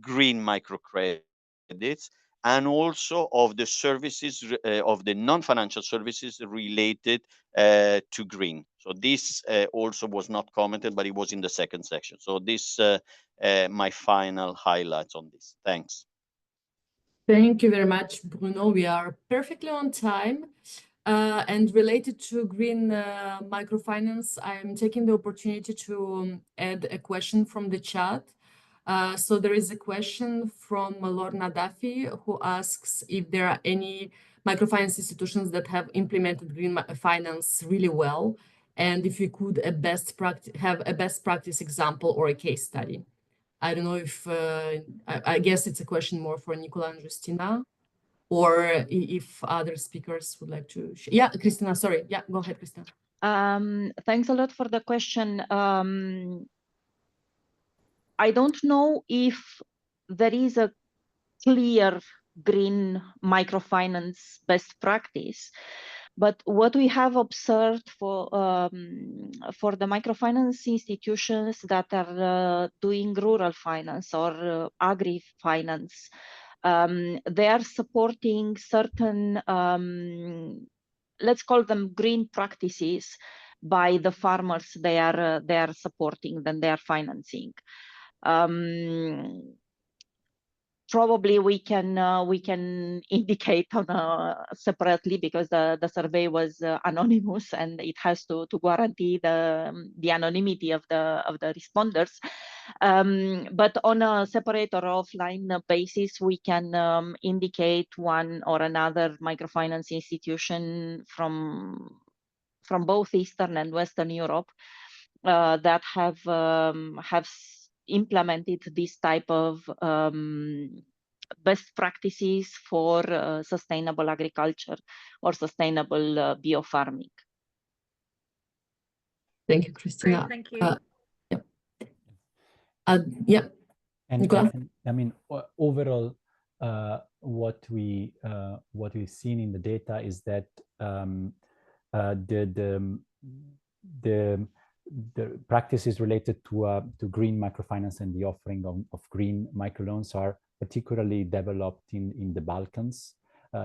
green microcredits, and also of the services of the non-financial services related to green. So this also was not commented, but it was in the second section. So this my final highlights on this. Thanks. Thank you very much, Bruno. We are perfectly on time. And related to green microfinance, I'm taking the opportunity to add a question from the chat. So there is a question from Lorna Duffy, who asks if there are any microfinance institutions that have implemented green finance really well, and if you could have a best practice example or a case study. I don't know if, I guess it's a question more for Nicola and Justina, or if other speakers would like to share. Yeah, Christina, sorry. Yeah, go ahead, Christina. Thanks a lot for the question. I don't know if there is a clear green microfinance best practice, but what we have observed for the microfinance institutions that are doing rural finance or agri-finance, they are supporting certain, let's call them green practices by the farmers they are supporting, then they are financing. Probably we can indicate on separately, because the survey was anonymous and it has to guarantee the anonymity of the responders. But on a separate or offline basis, we can indicate one or another microfinance institution from both Eastern and Western Europe that have implemented this type of best practices for sustainable agriculture or sustainable biofarming. Thank you, Christina. Great, thank you. Yeah. And I mean, overall, what we've seen in the data is that the practices related to green microfinance and the offering of green microloans are particularly developed in the Balkans.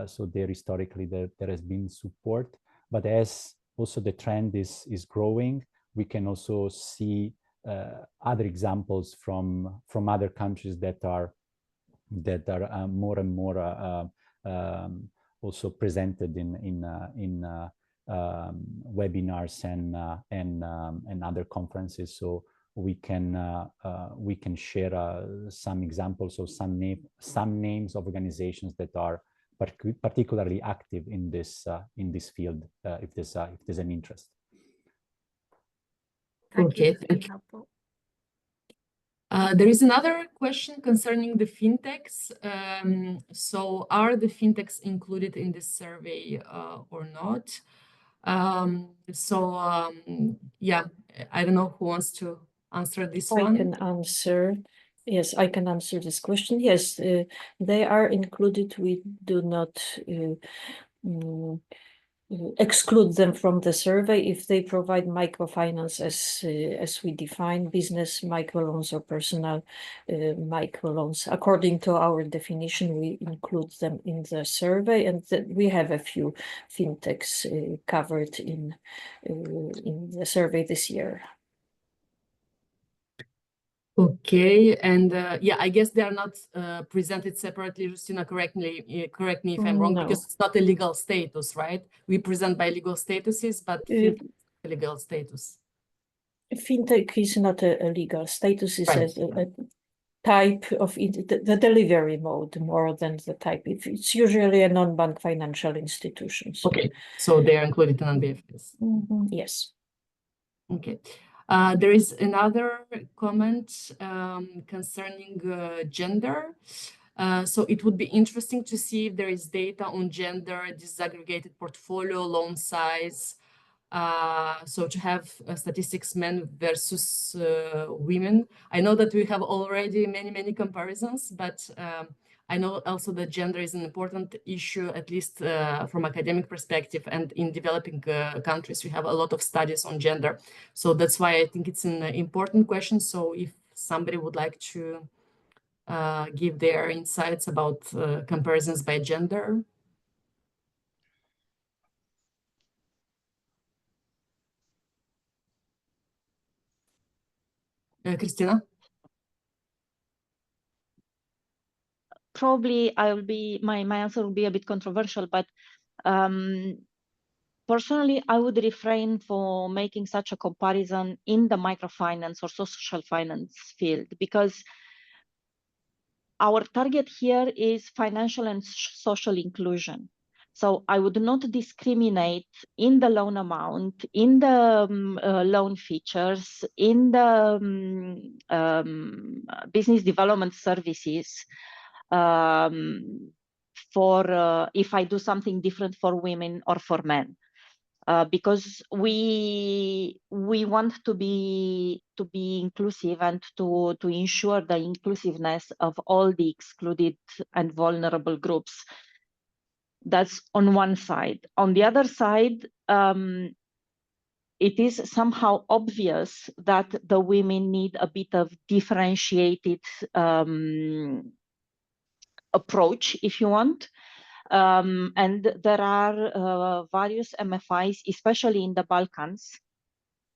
So there historically there has been support, but as also the trend is growing, we can also see other examples from other countries that are more and more also presented in webinars and other conferences. So we can share some examples of some names of organizations that are particularly active in this field, if there's an interest. Thank you. Okay, That's thank really you. helpful. There is another question concerning the fintechs. So are the fintechs included in this survey or not? Yeah, I don't know who wants to answer this one. I can answer. Yes, I can answer this question. Yes, they are included. We do not exclude them from the survey if they provide microfinance as we define business microloans or personal microloans. According to our definition, we include them in the survey, and we have a few fintechs covered in the survey this year. Okay, and yeah, I guess they are not presented separately. Justina, correct me if I'm wrong, No. because it's not a legal status, right? We present by legal statuses, but fintech is a legal status. Fintech is not a legal status, it's Right. a type of the delivery mode more than the type. It's usually a non-bank financial institution. So. Okay, so they are included in NBFS. Yes. Okay. There is another comment concerning gender. So it would be interesting to see if there is data on gender, disaggregated portfolio, loan size. So to have statistics men versus women. I know that we have already many comparisons, but I know also that gender is an important issue, at least from academic perspective, and in developing countries, we have a lot of studies on gender. So that's why I think it's an important question. So if somebody would like to give their insights about comparisons by gender. Christina? Probably my answer will be a bit controversial, but personally, I would refrain for making such a comparison in the microfinance or social finance field, because our target here is financial and social inclusion. So I would not discriminate in the loan amount, in the loan features, in the business development services, for if I do something different for women or for men. Because we want to be inclusive and to ensure the inclusiveness of all the excluded and vulnerable groups. That's on one side. On the other side, it is somehow obvious that the women need a bit of differentiated approach, if you want. And there are various MFIs, especially in the Balkans,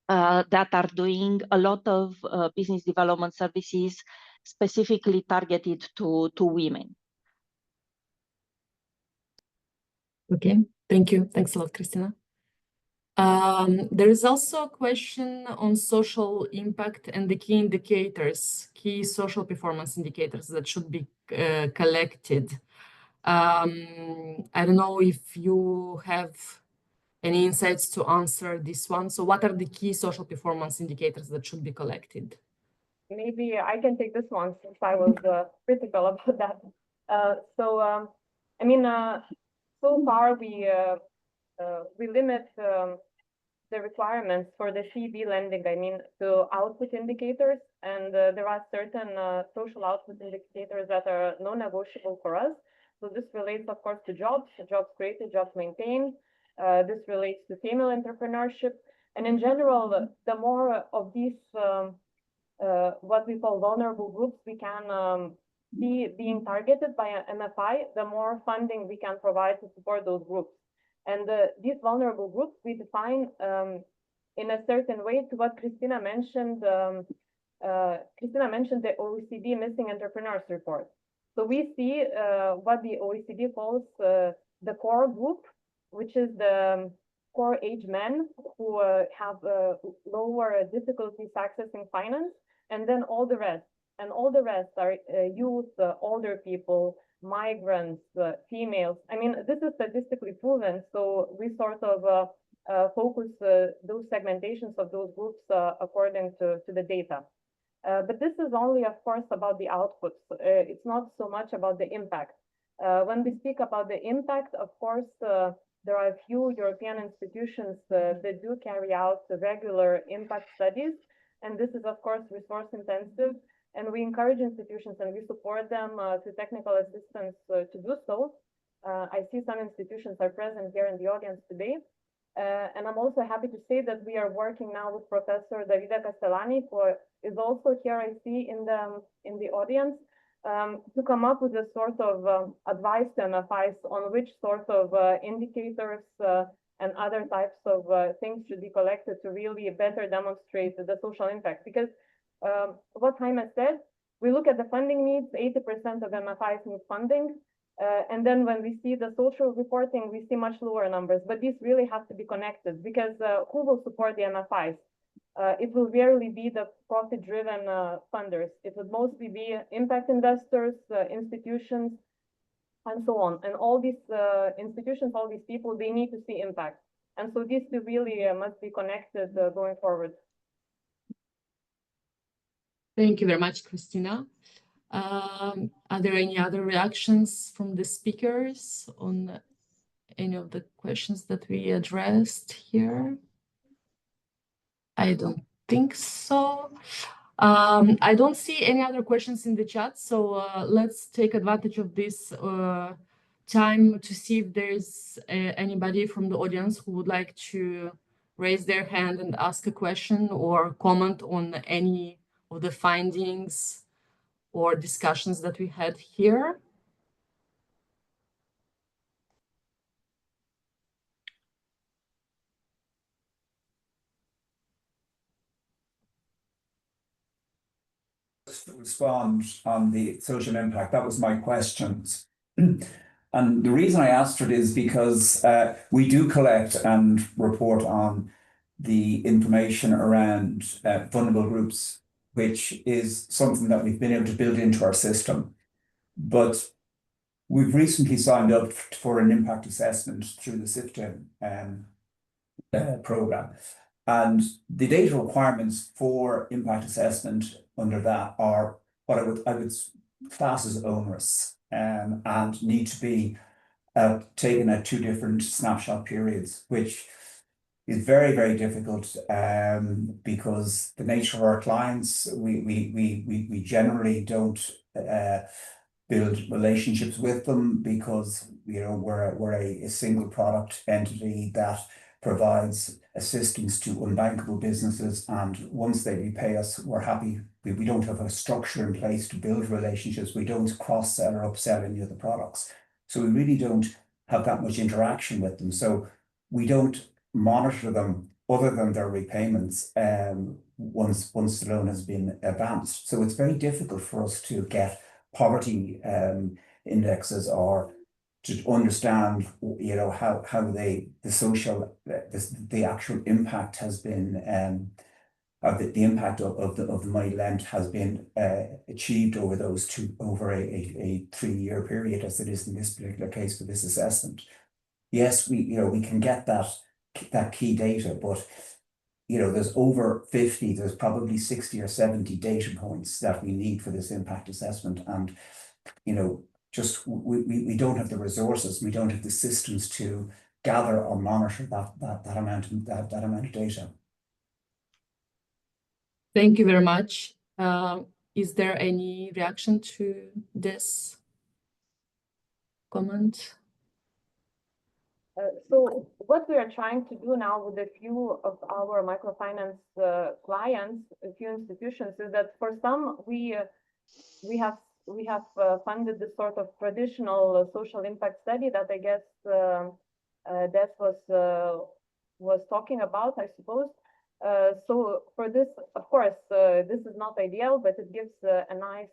that are doing a lot of business development services specifically targeted to women. Okay, thank you. Thanks a lot, Christina. There is also a question on social impact and the key indicators, key social performance indicators that should be collected. I don't know if you have any insights to answer this one. So what are the key social performance indicators that should be collected? Maybe I can take this one since I was critical about that. I mean, so far we limit the requirements for the CB lending, I mean, to output indicators, and there are certain social output indicators that are non-negotiable for us. So this relates, of course, to jobs created, jobs maintained. This relates to female entrepreneurship. And in general, the more of these, what we call vulnerable groups, we can be being targeted by an MFI, the more funding we can provide to support those groups. And these vulnerable groups we define in a certain way to what Christina mentioned. Christina mentioned the OECD Missing Entrepreneurs Report. So we see what the OECD calls the core group, which is the core age men who have lower difficulties accessing finance, and then all the rest. And all the rest are youth, older people, migrants, females. I mean, this is statistically proven, so we sort of focus those segmentations of those groups according to the data. But this is only, of course, about the outputs. It's not so much about the impact. When we speak about the impact, of course, there are a few European institutions that do carry out regular impact studies, and this is, of course, resource intensive. And we encourage institutions and we support them to technical assistance to do so. I see some institutions are present here in the audience today. And I'm also happy to say that we are working now with Professor Davide Castellani, who is also here, I see, in the audience, to come up with a sort of advice to MFIs on which sort of indicators and other types of things should be collected to really better demonstrate the social impact. Because what Jaime said, we look at the funding needs, 80% of MFIs need funding. And then when we see the social reporting, we see much lower numbers. But these really have to be connected, because who will support the MFIs? It will rarely be the profit-driven funders. It would mostly be impact investors, institutions, and so on. And all these institutions, all these people, they need to see impact. And so these two really must be connected going forward. Thank you very much, Christina. Are there any other reactions from the speakers on any of the questions that we addressed here? I don't think so. I don't see any other questions in the chat, so let's take advantage of this time to see if there's anybody from the audience who would like to raise their hand and ask a question or comment on any of the findings or discussions that we had here. Respond on the social impact. That was my questions. And the reason I asked for it is because we do collect and report on the information around vulnerable groups, which is something that we've been able to build into our system. But we've recently signed up for an impact assessment through the SIFTA program. And the data requirements for impact assessment under that are what I would class as onerous, and need to be taken at 2 different snapshot periods, which is very, very difficult because the nature of our clients, we generally don't build relationships with them, because we're a single product entity that provides assistance to unbankable businesses, and once they repay us, we're happy. We don't have a structure in place to build relationships. We don't cross-sell or upsell any of the products. So we really don't have that much interaction with them. So we don't monitor them other than their repayments once the loan has been advanced. So it's very difficult for us to get poverty indexes or to understand, how the actual impact has been, the impact of the money lent has been achieved over over a 3-year period, as it is in this particular case for this assessment. Yes, we can get that key data, but there's over 50, there's probably 60 or 70 data points that we need for this impact assessment, and just we don't have the resources, we don't have the systems to gather or monitor that amount of data. Thank you very much. Is there any reaction to this comment? So what we are trying to do now with a few of our microfinance clients, a few institutions, is that for some we have funded this sort of traditional social impact study that I guess Des was talking about, I suppose. So for this, of course, this is not ideal, but it gives a nice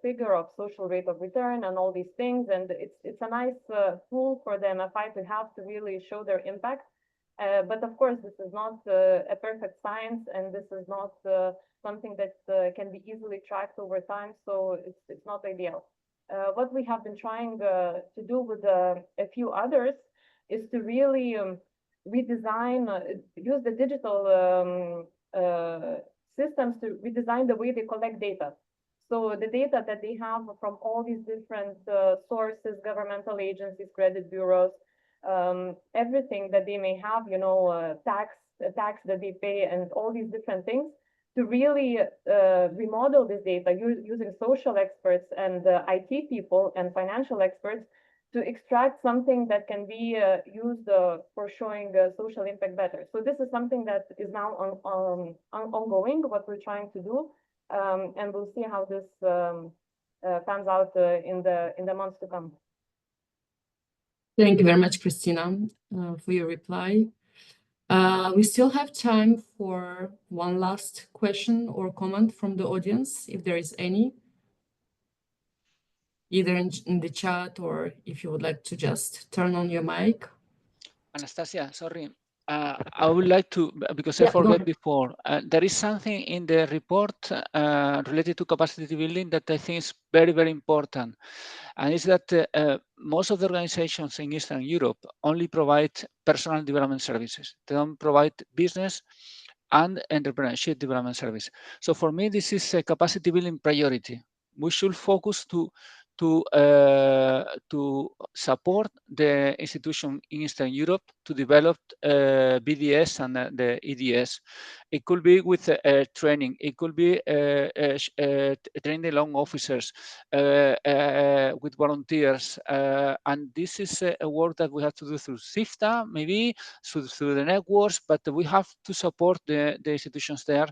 figure of social rate of return and all these things, and it's a nice tool for the MFI to have to really show their impact. But of course, this is not a perfect science, and this is not something that can be easily tracked over time, so it's not ideal. What we have been trying to do with a few others is to really redesign, use the digital systems to redesign the way they collect data. So the data that they have from all these different sources, governmental agencies, credit bureaus, everything that they may have, tax that they pay, and all these different things, to really remodel this data using social experts and IT people and financial experts to extract something that can be used for showing social impact better. So this is something that is now ongoing, what we're trying to do, and we'll see how this pans out in the months to come. Thank you very much, Christina, for your reply. We still have time for one last question or comment from the audience, if there is any, either in the chat or if you would like to just turn on your mic. Anastasia, sorry. I would like to, because I forgot before, there is something in the report related to capacity building that I think is very, very important. And it's that most of the organizations in Eastern Europe only provide personal development services. They don't provide business and entrepreneurship development service. So for me, this is a capacity building priority. We should focus to support the institution in Eastern Europe to develop BDS and the EDS. It could be with training. It could be training the loan officers with volunteers. And this is a work that we have to do through SIFTA, maybe through the networks, but we have to support the institutions there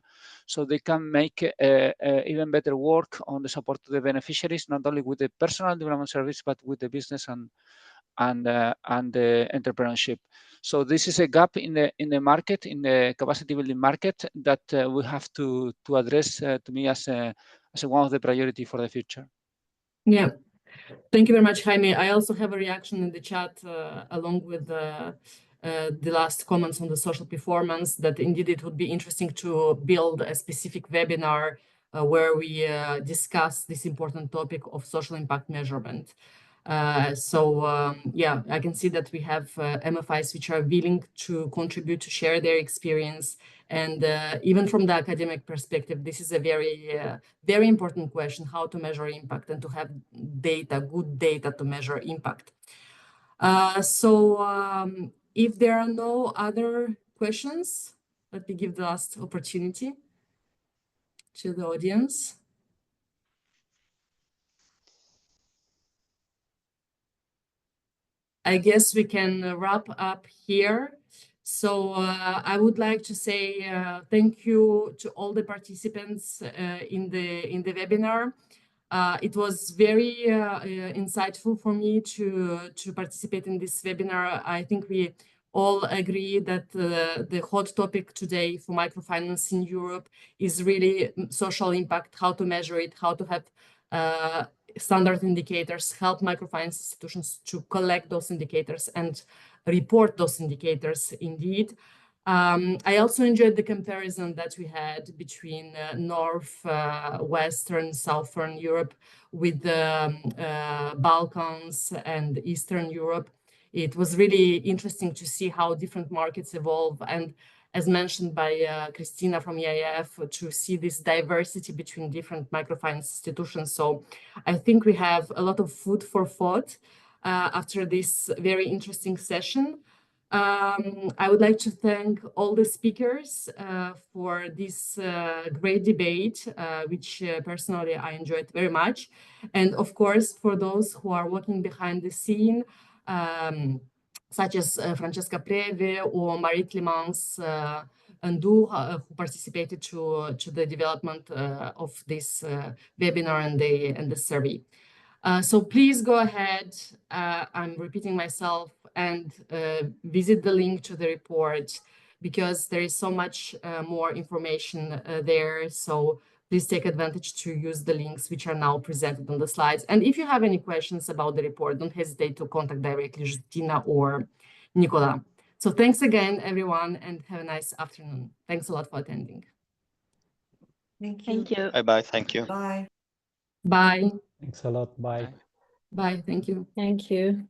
so they can make even better work on the support to the beneficiaries, not only with the personal development service, but with the business and the entrepreneurship. So this is a gap in the market, in the capacity building market, that we have to address, to me, as one of the priority for the future. Yeah, thank you very much, Jaime. I also have a reaction in the chat along with the last comments on the social performance, that indeed it would be interesting to build a specific webinar where we discuss this important topic of social impact measurement. Yeah, I can see that we have MFIs which are willing to contribute, to share their experience. And even from the academic perspective, this is a very important question, how to measure impact and to have data, good data to measure impact. If there are no other questions, let me give the last opportunity to the audience. I guess we can wrap up here. So I would like to say thank you to all the participants in the webinar. It was very insightful for me to participate in this webinar. I think we all agree that the hot topic today for microfinance in Europe is really social impact, how to measure it, how to have standard indicators, help microfinance institutions to collect those indicators and report those indicators indeed. I also enjoyed the comparison that we had between North, Western, Southern Europe with the Balkans and Eastern Europe. It was really interesting to see how different markets evolve, and as mentioned by Christina from EIF, to see this diversity between different microfinance institutions. So I think we have a lot of food for thought after this very interesting session. I would like to thank all the speakers for this great debate, which personally I enjoyed very much. And of course, for those who are working behind the scene, such as Francesca Preve or Marie Clemence Andou, who participated to the development of this webinar and the survey. So please go ahead, I'm repeating myself, and visit the link to the report, because there is so much more information there. So please take advantage to use the links which are now presented on the slides. And if you have any questions about the report, don't hesitate to contact directly Justina or Nicola. So thanks again, everyone, and have a nice afternoon. Thanks a lot for attending. Thank you. Bye-bye. Thank you. Bye. Bye. Thanks a lot. Bye. Bye. Thank you. Thank you.